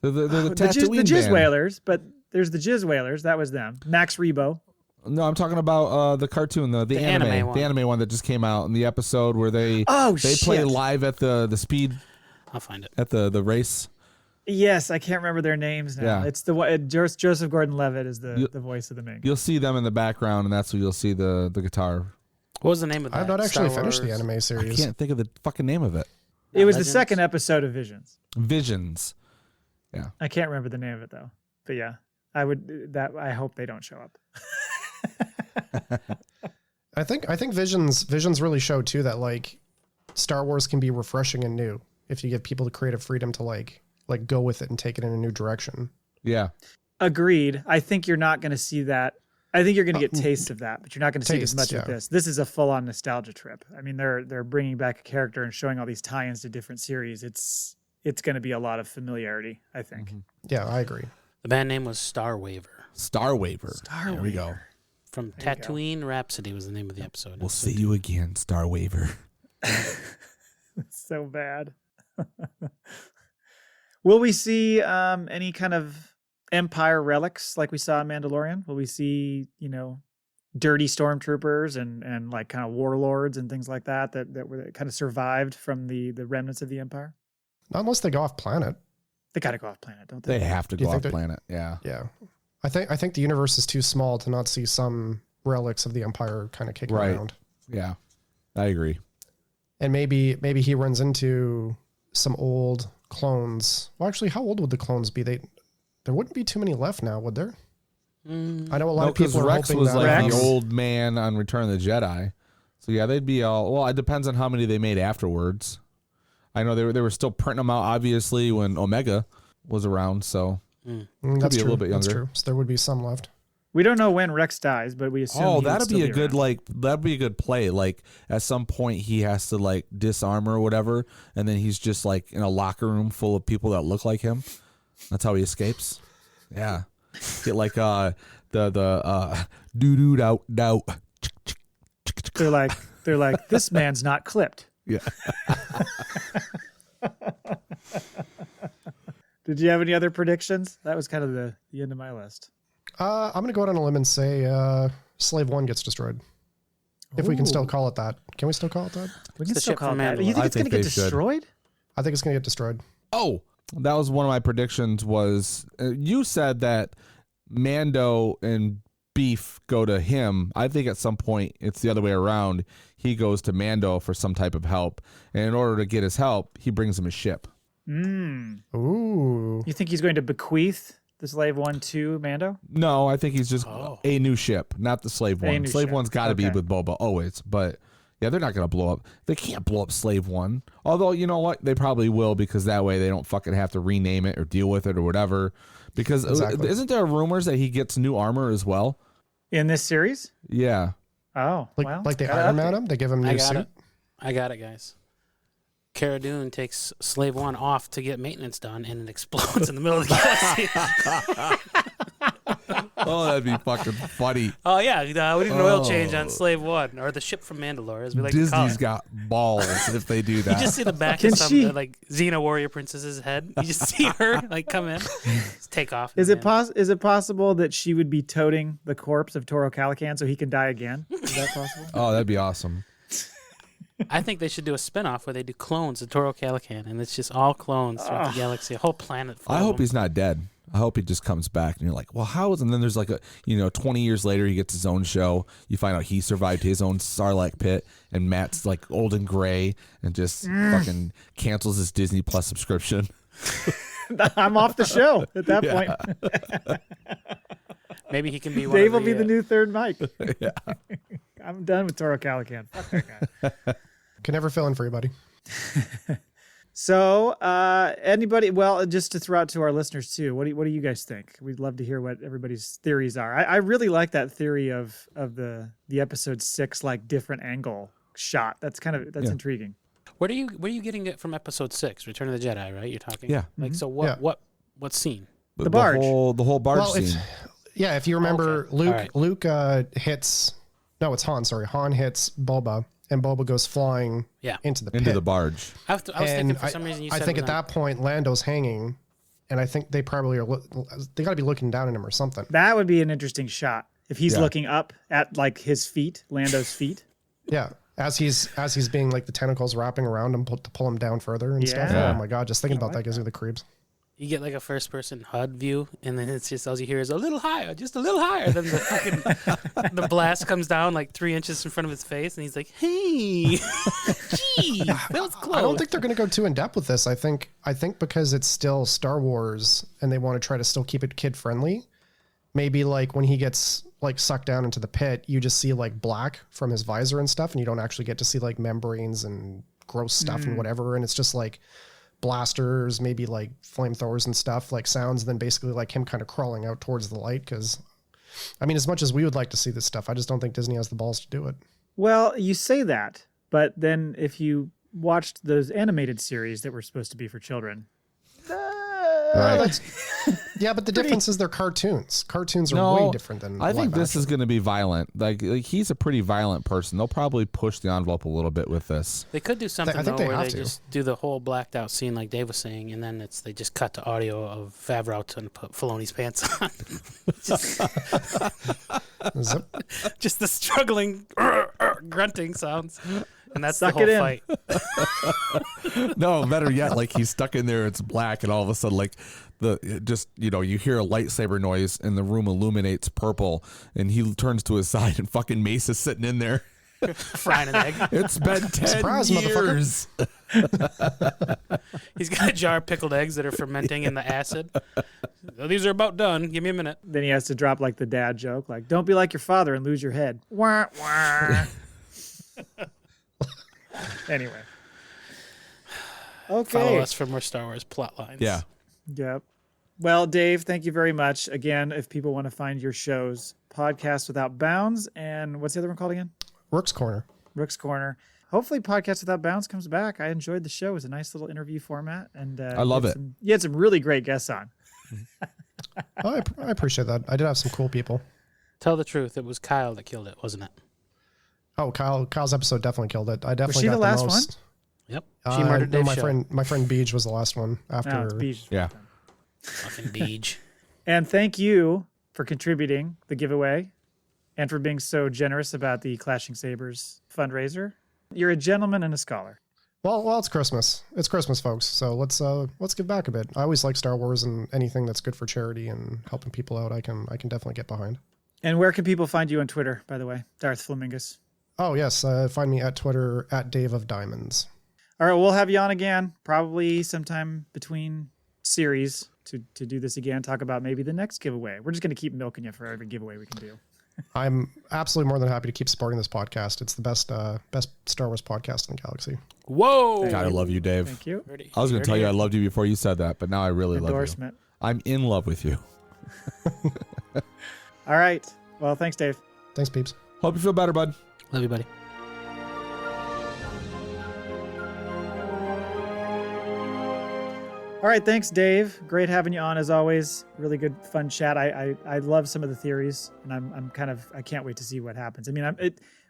The The Tatooine Jizz band. Whalers, but there's the Jizz Whalers. That was them. Max Rebo. No, I'm talking about the cartoon, the anime one. the anime one that just came out in the episode where they play shit. live at the speed I'll find it. at the race. Yes, I can't remember their names now. Yeah. It's the one. Joseph Gordon-Levitt is the voice of the Ming. You'll see them in the background, and that's where you'll see the guitar. What was the name of that? I've not actually Star finished the Wars? anime I series. can't think of the fucking name of it. It was Legends? the second episode of Visions. Visions. I can't remember the name of it though. But yeah, I hope they don't show up. I think Visions really showed too that like Star Wars can be refreshing and new if you give people the creative freedom to like go with it and take it in a new direction. Yeah. Agreed. I think you're not going to see that. I think you're going to get tastes of that, but you're not going to see it as Tastes, much of yeah. this. This is a full-on nostalgia trip. I mean, they're bringing back a character and showing all these tie-ins to different series. It's going to be a lot of familiarity, I think. Yeah, I agree. The band name was Star Waver. Star Waver. There we go. From There you go. Tatooine Rhapsody was the name of the episode. We'll see you again, Star Waver. It's so bad. Will we see any kind of Empire relics like we saw in Mandalorian? Will we see, dirty stormtroopers and like kind of warlords and things like that were kind of survived from the remnants of the Empire? Not unless they go off planet. They got to go off planet, don't they? They have to Do you go think off that- planet. Yeah. Yeah. I think the universe is too small to not see some relics of the Empire kind of kicking Right. around. Yeah. I agree. And maybe he runs into some old clones. Well, actually, how old would the clones be? There wouldn't be too many left now, would there? I know a lot No, of because people are Rex hoping was that like Rex- the old man on Return of the Jedi. So yeah, they'd be all. Well, it depends on how many they made afterwards. I know they were still printing them out, obviously, when Omega was around. So that's be a true. little bit That's younger. true. So there would be some left. We don't know when Rex dies, but we assume. oh, he would that'd still be a good around. that'd be a good play. Like at some point he has to like disarm or whatever, and then he's just like in a locker room full of people that look like him. That's how he escapes. Yeah, get like the doo doo out. They're like this man's not clipped. Yeah. Did you have any other predictions? That was kind of the end of my list. I'm going to go out on a limb and say Slave 1 gets destroyed. If we can still call it that. Can we still call it that? We can the still ship call it from that. Mandalore. You think I it's going to think get they should. destroyed? I think it's going to get destroyed. Oh, that was one of my predictions. Was you said that Mando and Beef go to him? I think at some point it's the other way around. He goes to Mando for some type of help, and in order to get his help, he brings him a ship. Ooh. You think he's going to bequeath the Slave 1 to Mando? No, I think he's just Oh. a new ship, not the slave A one. new Slave ship. one's got to be Okay. with Boba always, but Yeah, they're not going to blow up. They can't blow up Slave One. Although, you know what? They probably will, because that way they don't fucking have to rename it or deal with it or whatever. Because isn't there rumors that he gets new armor as well? In this series? Yeah. Oh, like they Iron Man him? They give him a new suit? I got it, guys. Cara Dune takes Slave One off to get maintenance done, and it explodes in the middle of the galaxy. Oh, that'd be fucking funny. Oh, yeah. We need an oil change on Slave One, or the ship from Mandalore, as we like to call it. Disney's got balls if they do that. You just see the back of some Xena warrior princess's head. You just see her come in, just take off. Is it possible that she would be toting the corpse of Toro Calican so he can die again? Is that possible? Oh, that'd be awesome. I think they should do a spinoff where they do clones of Toro Calican, and it's just all clones throughout the galaxy, a whole planet full I of hope them. he's not dead. I hope he just comes back, and you're like, well, how is? And then there's 20 years later, he gets his own show. You find out he survived his own Sarlacc Pit, and Matt's like old and gray, and just fucking cancels his Disney Plus subscription. I'm off the show at that point. Maybe he can be one Dave of will be the new third Mike. Yeah. I'm done with Toro Calican. Fuck that guy. Can never fill in for you, buddy. So, anybody? Well, just to throw out to our listeners too. What do you guys think? We'd love to hear what everybody's theories are. I really like that theory of the episode 6 different angle shot. That's intriguing. Where are you getting it from episode 6, Return of the Jedi? Right? You're talking. Yeah. So what scene? The barge. The whole barge scene. Yeah, if you remember, Okay. Luke hits. No, it's Han. Sorry, Han hits Boba, and Boba goes flying into the pit. Into the barge. I was thinking for some reason you said I think at that point Lando's hanging, and I think they probably are. They got to be looking down at him or something. That would be an interesting shot if he's looking up at his feet, Lando's feet. Yeah, as he's being the tentacles wrapping around him to pull him down further and stuff. Yeah. Oh my god, just thinking about that gives me the creeps. You get a first-person HUD view, and then it's just all you hear is a little higher, just a little higher. Then the fucking the blast comes down 3 inches in front of his face, and he's like, "Hey, gee, that was close." I don't think they're going to go too in depth with this. I think because it's still Star Wars, and they want to try to still keep it kid friendly. Maybe when he gets sucked down into the pit, you just see black from his visor and stuff, and you don't actually get to see membranes and gross stuff and whatever, and it's just blasters, maybe flamethrowers and stuff, sounds, and then basically him kind of crawling out towards the light. Because I mean, as much as we would like to see this stuff, I just don't think Disney has the balls to do it. Well, you say that, but then if you watched those animated series that were supposed to be for children, yeah, but the difference is they're cartoons. Cartoons are way different than I think live this action. is going to be violent. He's a pretty violent person. They'll probably push the envelope a little bit with this. They could do something I think where they they have to. just do the whole blacked out scene like Dave was saying, and then they just cut to audio of Favreau to put Filoni's pants on. just the struggling grunting sounds. And that's Suck the whole it in. fight. No, better yet, he's stuck in there, it's black, and all of a sudden, you hear a lightsaber noise, and the room illuminates purple, and he turns to his side, and fucking Mace is sitting in there. Frying an egg. It's been 10 Surprise, years. He's got a jar of pickled eggs that are fermenting in the acid. Oh, these are about done. Give me a minute. then he has to drop the dad joke, don't be like your father and lose your head. Wah, wah. Anyway. Okay. Follow us for more Star Wars plot lines. Yeah. Yep. Well, Dave, thank you very much. Again, if people want to find your shows, Podcast Without Bounds, and what's the other one called again? Rook's Corner. Rook's Corner. Hopefully, Podcast Without Bounds comes back. I enjoyed the show. It was a nice little interview format, and I love it. You had some really great guests on. Oh, I appreciate that. I did have some cool people. Tell the truth. It was Kyle that killed it, wasn't it? Oh, Kyle's episode definitely killed it. I definitely she got the last most. Yep. She murdered no, Dave's my show. my friend Beej was the last one after. No, it's Beach. Yeah. Fucking Beej. And thank you for contributing the giveaway and for being so generous about the Clashing Sabers fundraiser. You're a gentleman and a scholar. Well, it's Christmas. It's Christmas, folks. So let's give back a bit. I always like Star Wars, and anything that's good for charity and helping people out, I can definitely get behind. And where can people find you on Twitter, by the way? Darth Flamingueis. Oh yes, find me at Twitter at Dave of Diamonds. All right, we'll have you on again, probably sometime between series to do this again, talk about maybe the next giveaway. We're just going to keep milking you for every giveaway we can do. I'm absolutely more than happy to keep supporting this podcast. It's the best Star Wars podcast in the galaxy. Whoa. God, I love you, Dave. Thank you. I was going to tell you I loved you before you said that, but now I really love you. Endorsement. I'm in love with you. All right. Well, thanks, Dave. Thanks, peeps. Hope you feel better, bud. Love you, buddy. All right, thanks, Dave. Great having you on as always. Really good, fun chat. I love some of the theories, and I can't wait to see what happens. I mean,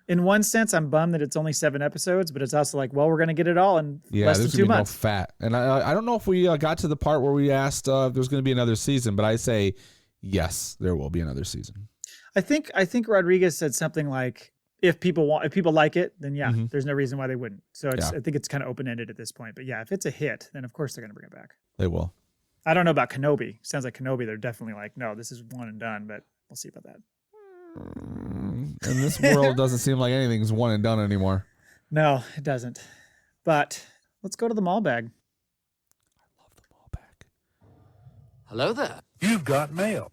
in one sense, I'm bummed that it's only 7 episodes, but it's also like, well, we're gonna get it all in less than 2 months. No fat, and I don't know if we got to the part where we asked if there's going to be another season, but I say yes, there will be another season. I think Rodriguez said something like, if people like it, then yeah, there's no reason why they wouldn't. So I think it's kind of open-ended at this point. But yeah, if it's a hit, then of course they're going to bring it back. They will. I don't know about Kenobi. Sounds like Kenobi, they're definitely like, no, this is one and done, but we'll see about that. In this world, doesn't seem like anything's one and done anymore. No, it doesn't. But let's go to the Maul Bag. I love the Maul Bag. Hello there. You've got mail.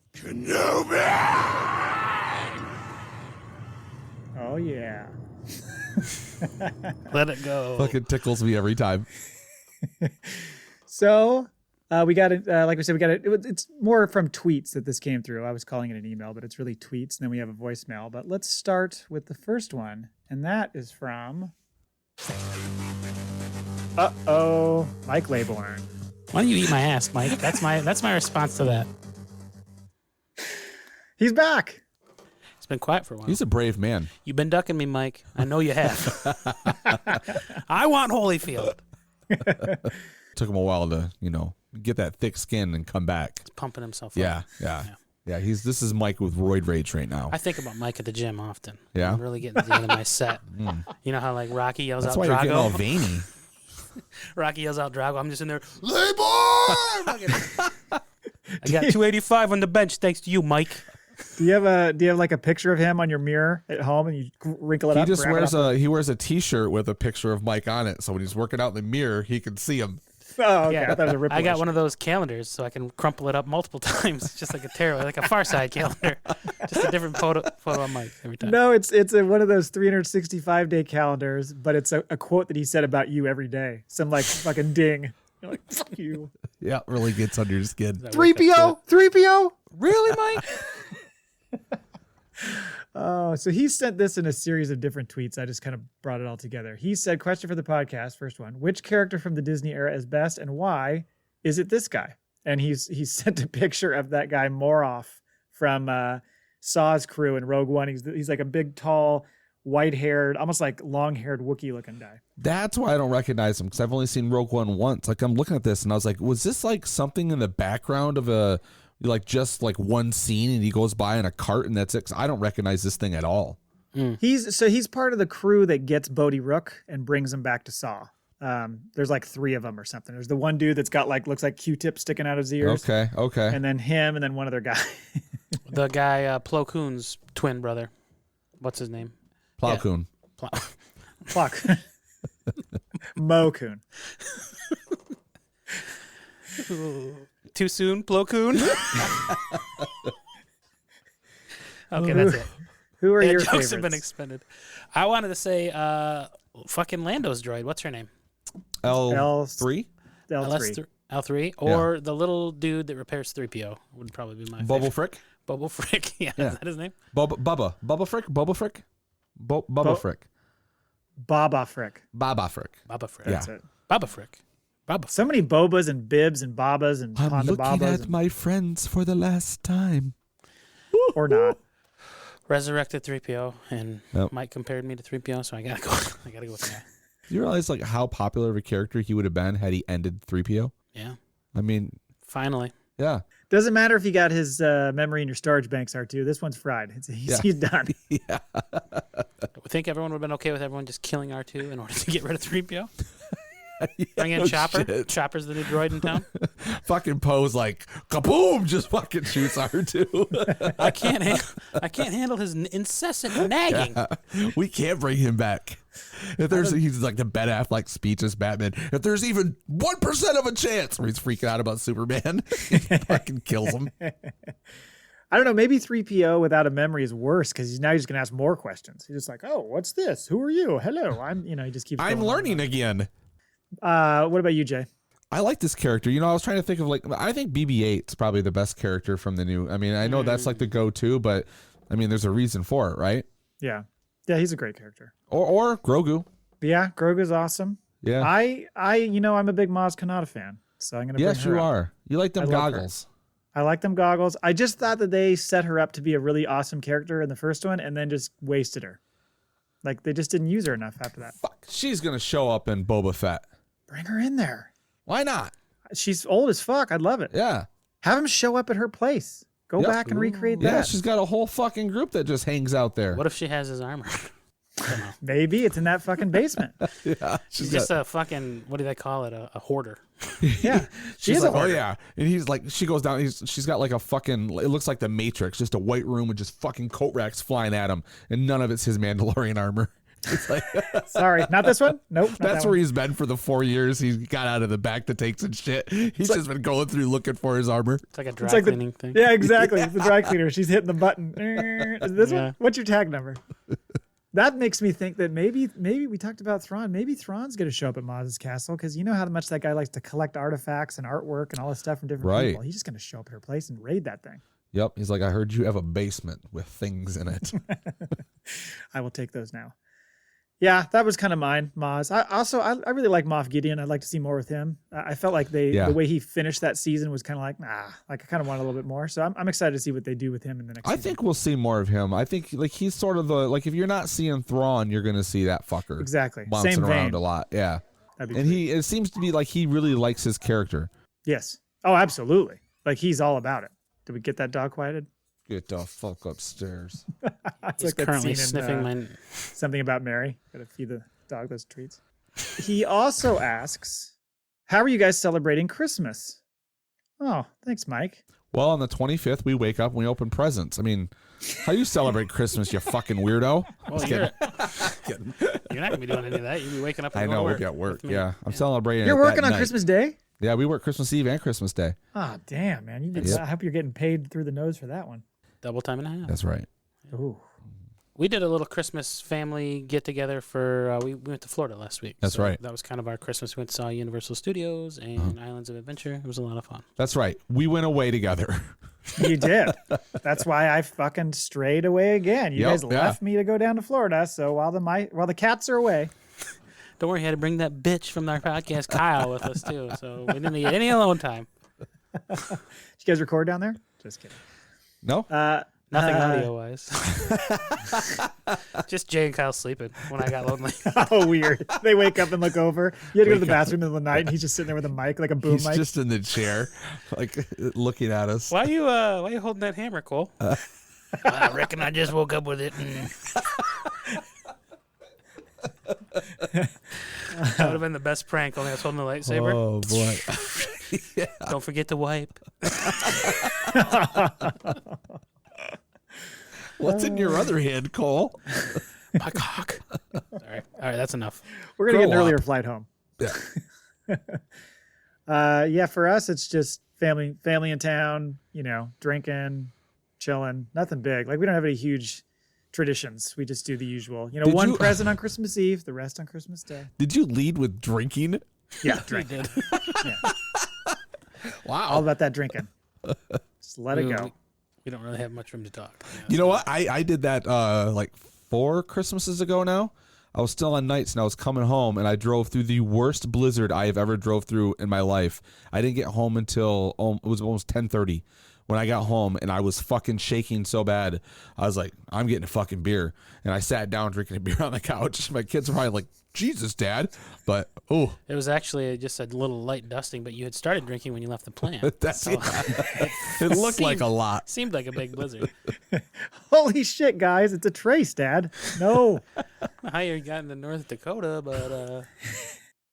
Oh, yeah. Let it go. Fucking tickles me every time. So we got it. Like we said, it's more from tweets that this came through. I was calling it an email, but it's really tweets. And then we have a voicemail. But let's start with the first one. And that is from... Mike Laybourne. Why don't you eat my ass, Mike? That's my response to that. He's back. It's been quiet for a while. He's a brave man. You've been ducking me, Mike. I know you have. I want Holyfield. Took him a while to, get that thick skin and come back. He's pumping himself Yeah. This is Mike with roid rage right now. I think about Mike at the gym often. Yeah? I'm really getting to the end of my set. You know how like Rocky yells That's out why Drago? you're getting all veiny. Rocky yells out Drago. I'm just in there, Laybourne! I got 285 on the bench thanks to you, Mike. Do you have like a picture of him on your mirror at home and you wrinkle it up? He just wears a t-shirt with a picture of Mike on it, so when he's working out in the mirror, he can see him. Oh, okay. Yeah, I thought it was a Ripple I got issue. one of those calendars so I can crumple it up multiple times, just like a tarot, like a Far Side calendar. Just a different photo of Mike every time. No, it's one of those 365-day calendars, but it's a quote that he said about you every day. Some like fucking ding. You're like, fuck you. Yeah, it really gets under your skin. 3PO? Really, Mike? Oh, so he sent this in a series of different tweets. I just kind of brought it all together. He said, question for the podcast, first one. Which character from the Disney era is best and why is it this guy? And he's sent a picture of that guy Moroff from Saw's crew in Rogue One. He's like a big, tall, white-haired, almost like long-haired Wookiee-looking guy. That's why I don't recognize him, because I've only seen Rogue One once. Like, I'm looking at this, and I was like, was this like something in the background of just one scene, and he goes by in a cart, and that's it? 'Cause I don't recognize this thing at all. He's part of the crew that gets Bodhi Rook and brings him back to Saw. There's like 3 of them or something. There's the one dude that's got looks like Q-tips sticking out of his ears. Okay. And then him, and then one other guy. The guy, Plo Koon's twin brother. What's his name? Plo Koon. Pluck. Mo Koon. Too soon, Plo Koon? Okay, that's it. Who are your jokes favorites? have been expended. I wanted to say fucking Lando's droid. What's her name? L3? L3. L3? Or the little dude that repairs 3PO would probably be my Bubble favorite. Frick? Bubble Frick. Yeah, is that his name? Bubba Frick? Bubba Frick? Bubba Frick. Baba Frick. Baba Frick. Baba Frick. That's it. Baba Frick. Baba So many Bobas and Bibs and Babas and I'm Ponda looking Babas. at my friends for the last time. Or not. Resurrected 3PO, and Yep. Mike compared me to 3PO, so I gotta go with that. Do you realize how popular of a character he would have been had he ended 3PO? Yeah. I mean, Finally. yeah. Doesn't matter if you got his memory in your storage banks, R2. This one's fried. He's done. Yeah. I think everyone would have been okay with everyone just killing R2 in order to get rid of 3PO. Bring in no Chopper. shit. Chopper's the new droid in town. Fucking Poe's like, kaboom, just fucking shoots R2. I can't handle his incessant nagging. Yeah. We can't bring him back. He's like the Ben Affleck speech as Batman. If there's even 1% of a chance where he's freaking out about Superman, he fucking kills him. I don't know. Maybe 3PO without a memory is worse because now he's just going to ask more questions. He's just like, oh, what's this? Who are you? Hello. He just keeps I'm going on learning and again. on. What about you, Jay? I like this character. I was trying to think of I think BB-8 is probably the best character from the new. I mean, I know that's like the go-to, but I mean, there's a reason for it, right? Yeah. Yeah, he's a great character. Or Grogu. But yeah, Grogu's awesome. Yeah. I'm a big Maz Kanata fan, so I'm going to bring Yes, her you up. are. You like them I love her. goggles. I like them goggles. I just thought that they set her up to be a really awesome character in the first one and then just wasted her. Like, they just didn't use her enough after that. Fuck. She's going to show up in Boba Fett. Bring her in there. Why not? She's old as fuck. I'd love it. Yeah. Have him show up at her place. Go Yep. back and recreate Yeah, that. she's got a whole fucking group that just hangs out there. What if she has his armor? Maybe it's in that fucking basement. Yeah. She's just a fucking, what do they call it? A hoarder. Yeah. She's is like, a oh hoarder. yeah. And he's like, she goes down. She's got like a fucking, it looks like the Matrix, just a white room with just fucking coat racks flying at him. And none of it's his Mandalorian armor. It's like, Sorry, not this one? Nope. Not that's that where one. he's been for the 4 years. He got out of the back to take some shit. He's just been going through looking for his armor. It's like a dry It's like cleaning thing. Yeah, exactly. It's the dry cleaner. She's hitting the button. Is it this Yeah. one? What's your tag number? That makes me think that maybe we talked about Thrawn. Maybe Thrawn's going to show up at Maz's castle because you know how much that guy likes to collect artifacts and artwork and all this stuff from different Right. people. He's just going to show up at her place and raid that thing. Yep. He's like, I heard you have a basement with things in it. I will take those now. Yeah, that was kind of mine, Maz. I really like Moff Gideon. I'd like to see more with him. I felt like the way he finished that season was kind of like, like I kind of want a little bit more. So I'm excited to see what they do with him in the next I season. think we'll see more of him. I think like he's sort of the, like if you're not seeing Thrawn, you're going to see that fucker. Exactly. Bouncing Same around vein. a lot. Yeah. That'd be And sweet. it seems to be like he really likes his character. Yes. Oh, absolutely. Like he's all about it. Did we get that dog quieted? Get the fuck upstairs. It's He's like that currently scene in, sniffing my... Something About Mary. Gotta feed the dog those treats. He also asks, how are you guys celebrating Christmas? Oh, thanks, Mike. Well, on the 25th, we wake up and we open presents. I mean, how you celebrate Christmas, you fucking weirdo? Well, you're not going to be doing any of that. You'll be waking up and I going know, to we'll work get work. with me. Yeah. I'm celebrating You're it that working on night. Christmas Day? Yeah, we work Christmas Eve and Christmas Day. Oh, damn, man. Yep. I hope you're getting paid through the nose for that one. Double time and a half. That's right. Ooh. We did a little Christmas family get together for, we went to Florida last week. That's right. That was kind of our Christmas. We went to saw Universal Studios and Islands of Adventure. It was a lot of fun. That's right. We went away together. You did. That's why I fucking strayed away again. You Yep, guys yeah. left me to go down to Florida. So while the cats are away, Don't worry, I had to bring that bitch from our podcast, Kyle, with us too. So we didn't get any alone time. did you guys record down there? Just kidding. No? Nothing audio-wise. Just Jay and Kyle sleeping when I got lonely. Oh, weird. They wake up and look over. You had to go to the bathroom in the middle of the night, and he's just sitting there with a mic, like a boom He's mic. just in the chair, like looking at us. Why you holding that hammer, Cole? I reckon I just woke up with it. That would have been the best prank. Only I was holding the lightsaber. Oh, boy. Don't forget to wipe. What's in your other hand, Cole? My cock. All right, that's enough. We're gonna get an Grow earlier up. flight home. Yeah. Yeah, for us, it's just family in town. Drinking, chilling. Nothing big. Like we don't have any huge traditions. We just do the usual. Did One you- present on Christmas Eve, the rest on Christmas Day. Did you lead with drinking? Yeah, We drink. did. Yeah, Wow. all about that drinking. Just let it go. We don't really have much room to talk. You know what? I did that like 4 Christmases ago now. I was still on nights and I was coming home and I drove through the worst blizzard I have ever drove through in my life. I didn't get home until it was almost 10:30 when I got home and I was fucking shaking so bad. I was like, I'm getting a fucking beer. And I sat down drinking a beer on the couch. My kids were probably like, Jesus, Dad. But, oh, It was actually just a little light dusting, but you had started drinking when you left the plant. that's So it looked like a lot. seemed like a big blizzard. Holy shit, guys! It's a trace, Dad. No. How you got into North Dakota, but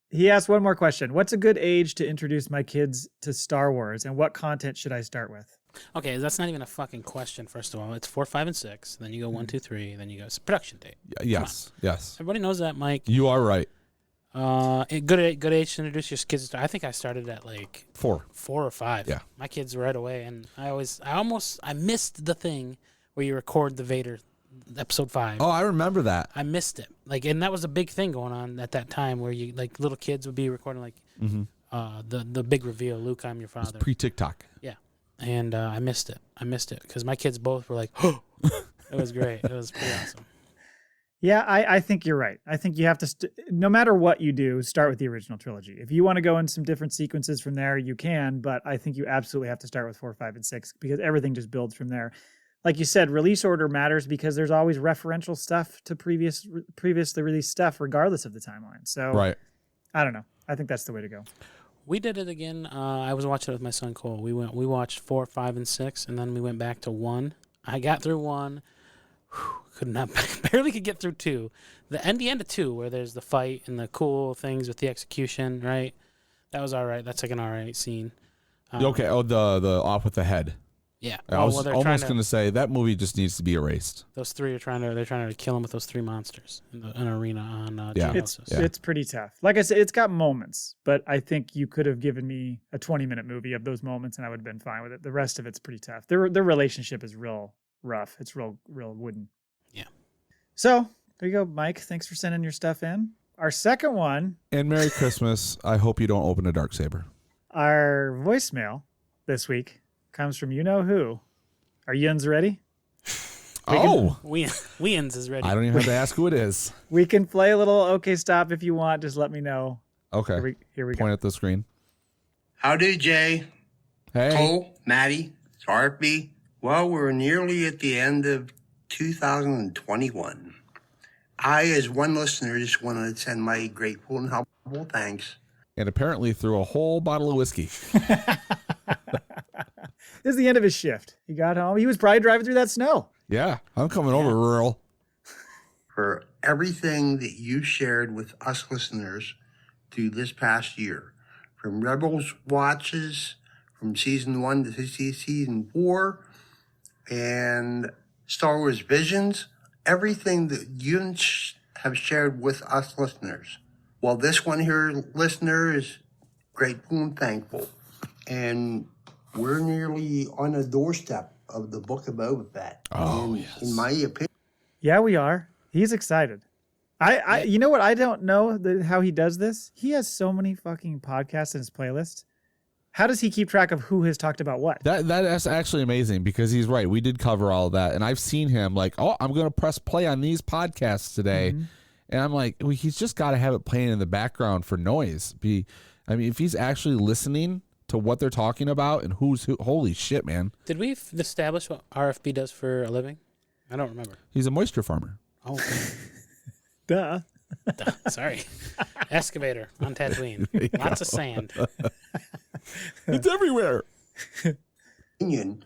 He asked one more question. What's a good age to introduce my kids to Star Wars, and what content should I start with? okay, that's not even a fucking question. First of all, it's 4, 5, and 6. Then you go 1, 2, 3. Then you go it's production date. Yes, yes. Everybody knows that, Mike. You are right. Good age to introduce your kids to. I think I started at like 4 or 5. Yeah. My kids right away, and I missed the thing where you record the Vader episode 5. Oh, I remember that. I missed it. Like, and that was a big thing going on at that time where you like little kids would be recording like the big reveal, Luke, I'm your father. Pre-TikTok. Yeah. And I missed it because my kids both were like, oh, it was great. It was pretty awesome. Yeah, I think you're right. I think you have to, no matter what you do, start with the original trilogy. If you want to go in some different sequences from there, you can, but I think you absolutely have to start with 4, 5, and 6 because everything just builds from there. Like you said, release order matters because there's always referential stuff to previously released stuff, regardless of the timeline. So, Right. I don't know. I think that's the way to go. We did it again. I was watching it with my son Cole. We watched 4, 5, and 6, and then we went back to 1. I got through 1. Barely could get through 2. The end of 2, where there's the fight and the cool things with the execution, right? That was all right. That's like an all right scene. Okay. Oh, the off with the head. Yeah. I was they're almost going to say that movie just needs to be erased. Those 3 they're trying to kill him with those 3 monsters in an arena on Yeah. Geonosis. It's pretty tough. Like I said, it's got moments, but I think you could have given me a 20-minute movie of those moments and I would have been fine with it. The rest of it's pretty tough. Their relationship is real rough. It's real wooden. Yeah. So there you go, Mike. Thanks for sending your stuff in. Our second one, And Merry Christmas. I hope you don't open a Darksaber. our voicemail this week comes from you know who. Are Yuns ready? Weans is ready. I don't even have to ask who it is. We can play a little okay stop if you want. Just let me know. Okay. Here we go. Point at the screen. Howdy, Jay, Hey. Cole, Maddie, Sarpy. Well, we're nearly at the end of 2021. I, as one listener, just want to send my grateful and humble thanks. And apparently threw a whole bottle of whiskey. This is the end of his shift. He got home. He was probably driving through that snow. Yeah. I'm coming over rural. For everything that you shared with us listeners through this past year. From Rebels watches, from season 1 to season 4, and Star Wars visions, everything that you have shared with us listeners. Well, this one here, listener, is grateful and thankful. And we're nearly on the doorstep of the Book of Boba Fett. Oh, yes. In my opinion. Yeah, we are. He's excited. You know what? I don't know how he does this. He has so many fucking podcasts in his playlist. How does he keep track of who has talked about what? That's actually amazing because he's right. We did cover all of that. And I've seen him like, oh, I'm going to press play on these podcasts today. Mm-hmm. And I'm like, well, he's just got to have it playing in the background for noise. I mean, if he's actually listening to what they're talking about and who's who, holy shit, man. Did we establish what RFB does for a living? I don't remember. He's a moisture farmer. Oh, Duh. sorry. Excavator on Tatooine. Lots of sand. It's everywhere. Opinion,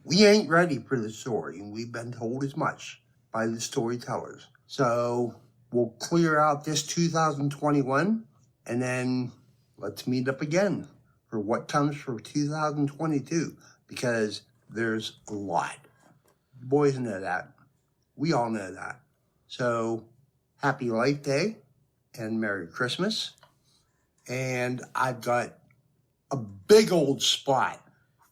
we ain't ready for the story, and we've been told as much by the storytellers. So we'll clear out this 2021, and then let's meet up again for what comes for 2022, because there's a lot. The boys know that. We all know that. So happy Life Day and Merry Christmas. And I've got a big old spot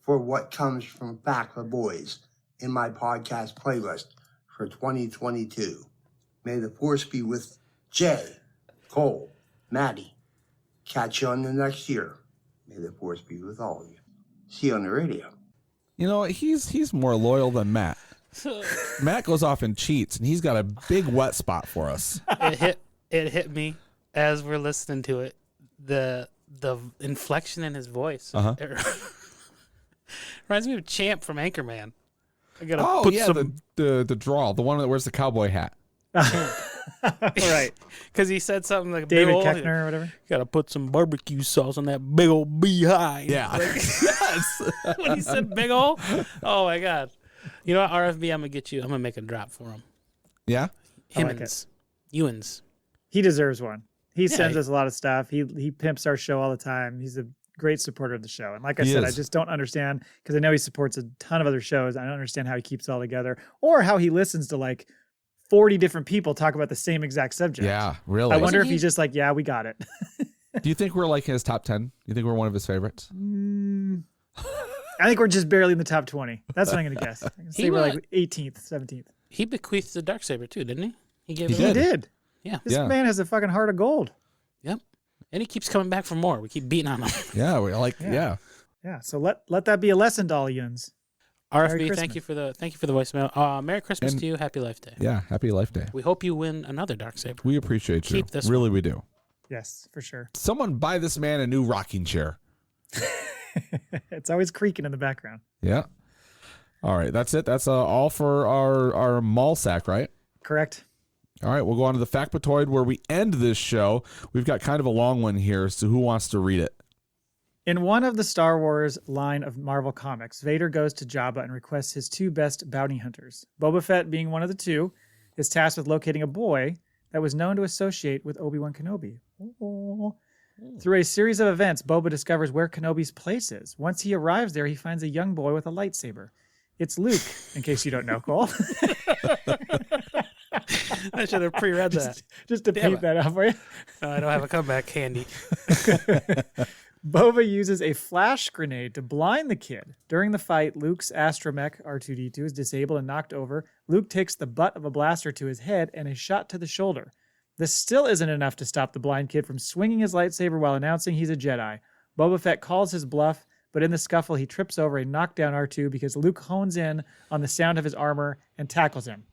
for what comes from FACPA Boys in my podcast playlist for 2022. May the force be with Jay, Cole, Maddie. Catch you on the next year. May the force be with all of you. See you on the radio. You know, he's more loyal than Matt. Matt goes off and cheats, and he's got a big wet spot for us. It hit me as we're listening to it. The inflection in his voice. Uh-huh. It reminds me of Champ from Anchorman. I gotta Oh, put yeah, some the drawl, the one that wears the cowboy hat. Right. because he said something like David big old, Koechner or whatever. Gotta put some barbecue sauce on that big old behind. Yeah. Yes. When he said big old, oh my god. You know what, RFB, I'm gonna make a drop for him. Yeah? I like Ewans. He deserves one. He Yeah, sends us a lot of stuff. He pimps our show all the time. He's a great supporter of the show. And like I He said, is. I just don't understand because I know he supports a ton of other shows. I don't understand how he keeps it all together or how he listens to like 40 different people talk about the same exact subject. Yeah, really. I wonder if he's just like, yeah, we got it. Do you think we're like his top 10? You think we're one of his favorites? I think we're just barely in the top 20. That's what I'm going to guess. I'm going to say we're like 18th, 17th. He bequeathed the Darksaber too, didn't he? He did. Yeah. This man has a fucking heart of gold. Yep. And he keeps coming back for more. We keep beating on him. Yeah, we like Yeah, so let that be a lesson to all yuns. RFB, thank you for the voicemail. Merry Christmas to you. Happy Life Day. Yeah, happy Life Day. We hope you win another Darksaber. We appreciate you. Keep this really, we do. Yes, for sure. Someone buy this man a new rocking chair. It's always creaking in the background. Yeah. All right, that's it. That's all for our mall sack, right? Correct. All right, we'll go on to the FACPAtoid where we end this show. We've got kind of a long one here, so who wants to read it? In one of the Star Wars line of Marvel comics, Vader goes to Jabba and requests his 2 best bounty hunters. Boba Fett, being one of the 2, is tasked with locating a boy that was known to associate with Obi-Wan Kenobi. Through a series of events, Boba discovers where Kenobi's place is. Once he arrives there, he finds a young boy with a lightsaber. It's Luke, in case you don't know, Cole. I should have pre-read that. Just to paint that out for you. I don't have a comeback handy. Boba uses a flash grenade to blind the kid. During the fight, Luke's astromech R2-D2 is disabled and knocked over. Luke takes the butt of a blaster to his head and is shot to the shoulder. This still isn't enough to stop the blind kid from swinging his lightsaber while announcing he's a Jedi. Boba Fett calls his bluff, but in the scuffle, he trips over a knockdown R2 because Luke hones in on the sound of his armor and tackles him.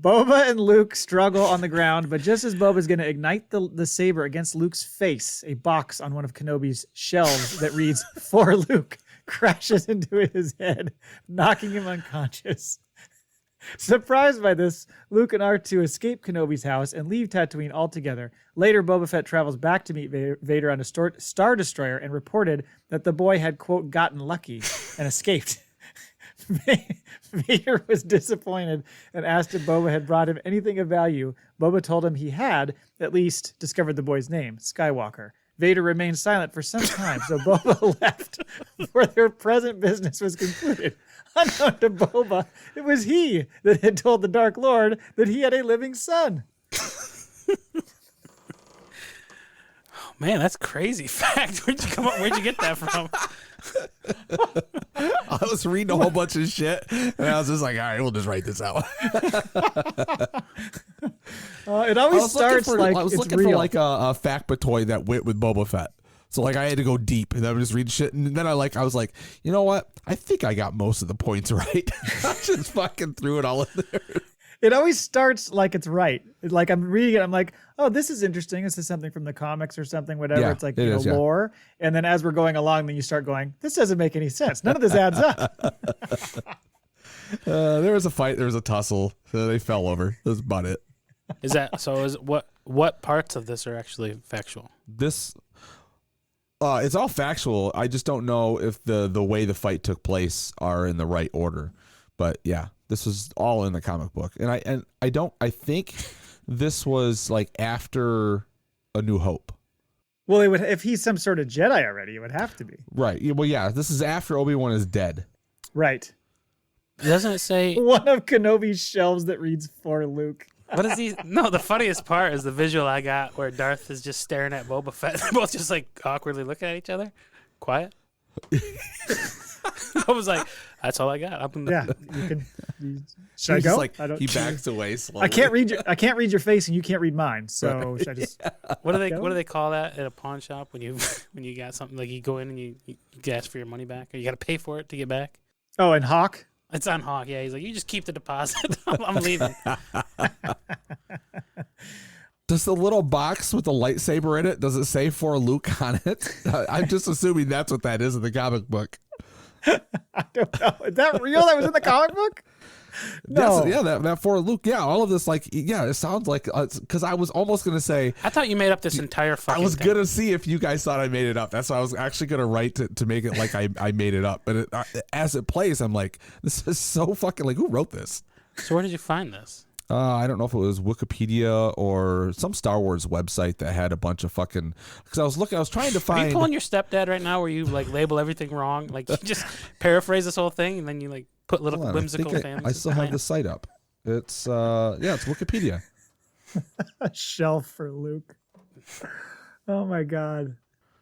Boba and Luke struggle on the ground, but just as Boba's going to ignite the saber against Luke's face, a box on one of Kenobi's shelves that reads, "For Luke," crashes into his head, knocking him unconscious. Surprised by this, Luke and R2 escape Kenobi's house and leave Tatooine altogether. Later, Boba Fett travels back to meet Vader on a Star Destroyer and reported that the boy had, quote, gotten lucky and escaped. Vader was disappointed and asked if Boba had brought him anything of value. Boba told him he had, at least, discovered the boy's name, Skywalker. Vader remained silent for some time, so Boba left before their present business was concluded. Unknown to Boba, it was he that had told the Dark Lord that he had a living son. Oh, man, that's crazy fact. Where'd you get that from? I was reading a whole bunch of shit, and I was just like, all right, we'll just write this out. It always starts like I was it's looking real. for like a FACPAtoid that went with Boba Fett. So like I had to go deep, and I was just reading shit, and then I was like, you know what? I think I got most of the points right. I just fucking threw it all in there. It always starts like it's right. Like I'm reading it, I'm like, oh, this is interesting. This is something from the comics or something, whatever. Yeah, it's like it is, yeah. lore. And then as we're going along, then you start going, this doesn't make any sense. None of this adds up. There was a fight. There was a tussle. So they fell over. That was about it. Is that so? Is what parts of this are actually factual? This, it's all factual. I just don't know if the way the fight took place are in the right order. But yeah, this was all in the comic book, and I think this was like after A New Hope. Well, it would if he's some sort of Jedi already, it would have to be. Right. Well, yeah, this is after Obi-Wan is dead. Right. Doesn't it say One of Kenobi's shelves that reads "For Luke." what is he? No, the funniest part is the visual I got where Darth is just staring at Boba Fett. They're both just like awkwardly looking at each other, quiet. I was like, that's all I got. Yeah, you can. Should I He's go? like, he backs away slowly. I can't read your face, and you can't read mine. So should I just? What do they call that at a pawn shop when you got something like you go in and you ask for your money back, or you got to pay for it to get back? Oh, and Hawk. It's on Hawk. Yeah, he's like, you just keep the deposit. I'm leaving. Does the little box with the lightsaber in it, does it say "For Luke" on it? I'm just assuming that's what that is in the comic book. I don't know. Is that real? That was in the comic book? No. Yes, yeah, that "For Luke." Yeah, all of this, like, yeah, it sounds like, because I was almost going to say. I thought you made up this entire fucking I was thing. going to see if you guys thought I made it up. That's why I was actually going to write to make it like I made it up. But as it plays, I'm like, this is so fucking, like, who wrote this? So where did you find this? I don't know if it was Wikipedia or some Star Wars website that had a bunch of fucking. Because I was trying to Are find. you pulling your stepdad right now, where you like label everything wrong? Like you just paraphrase this whole thing, and then you like put little Hold on, whimsical I think things. I still have the site up. It's it's Wikipedia. A shelf for Luke. Oh my God.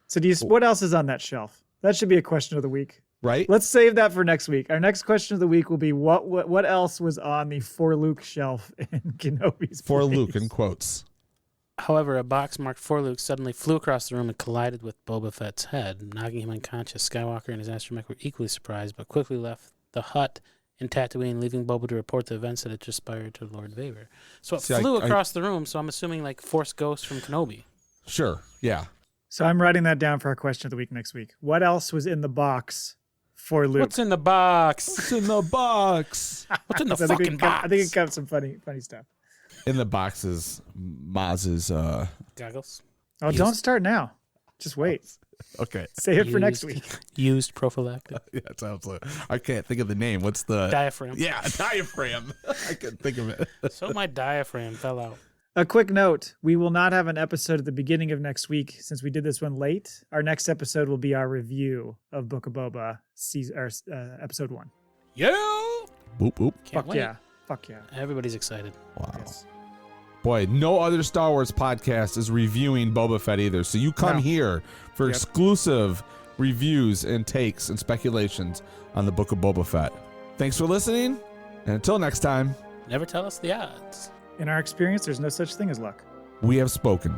So what else is on that shelf? That should be a question of the week. Right? Let's save that for next week. Our next question of the week will be what else was on the For Luke shelf in Kenobi's For place? Luke in quotes. However, a box marked for Luke suddenly flew across the room and collided with Boba Fett's head, knocking him unconscious. Skywalker and his astromech were equally surprised, but quickly left the hut in Tatooine, leaving Boba to report the events that had transpired to Lord Vader. So it flew across the room, so I'm assuming like Force Ghost from Kenobi. Sure. Yeah. So I'm writing that down for our question of the week next week. What else was in the box for Luke? What's in the box? What's in the box? What's in the I fucking box? I think it comes some funny stuff. In the box is Maz's Goggles. Oh, don't start now. Just wait. Okay. Save it for next week. Used prophylactic. Yeah, it's absolutely. I can't think of the name. What's the Diaphragm. Yeah, diaphragm. I couldn't think of it. So my diaphragm fell out. A quick note, we will not have an episode at the beginning of next week since we did this one late. Our next episode will be our review of Book of Boba episode 1. Yeah. Boop boop. Can't wait. Fuck yeah. Everybody's excited. Wow. Yes. Boy, no other Star Wars podcast is reviewing Boba Fett either. So you come here for exclusive reviews and takes and speculations on the Book of Boba Fett. Thanks for listening, and until next time, Never tell us the odds. In our experience, there's no such thing as luck. we have spoken.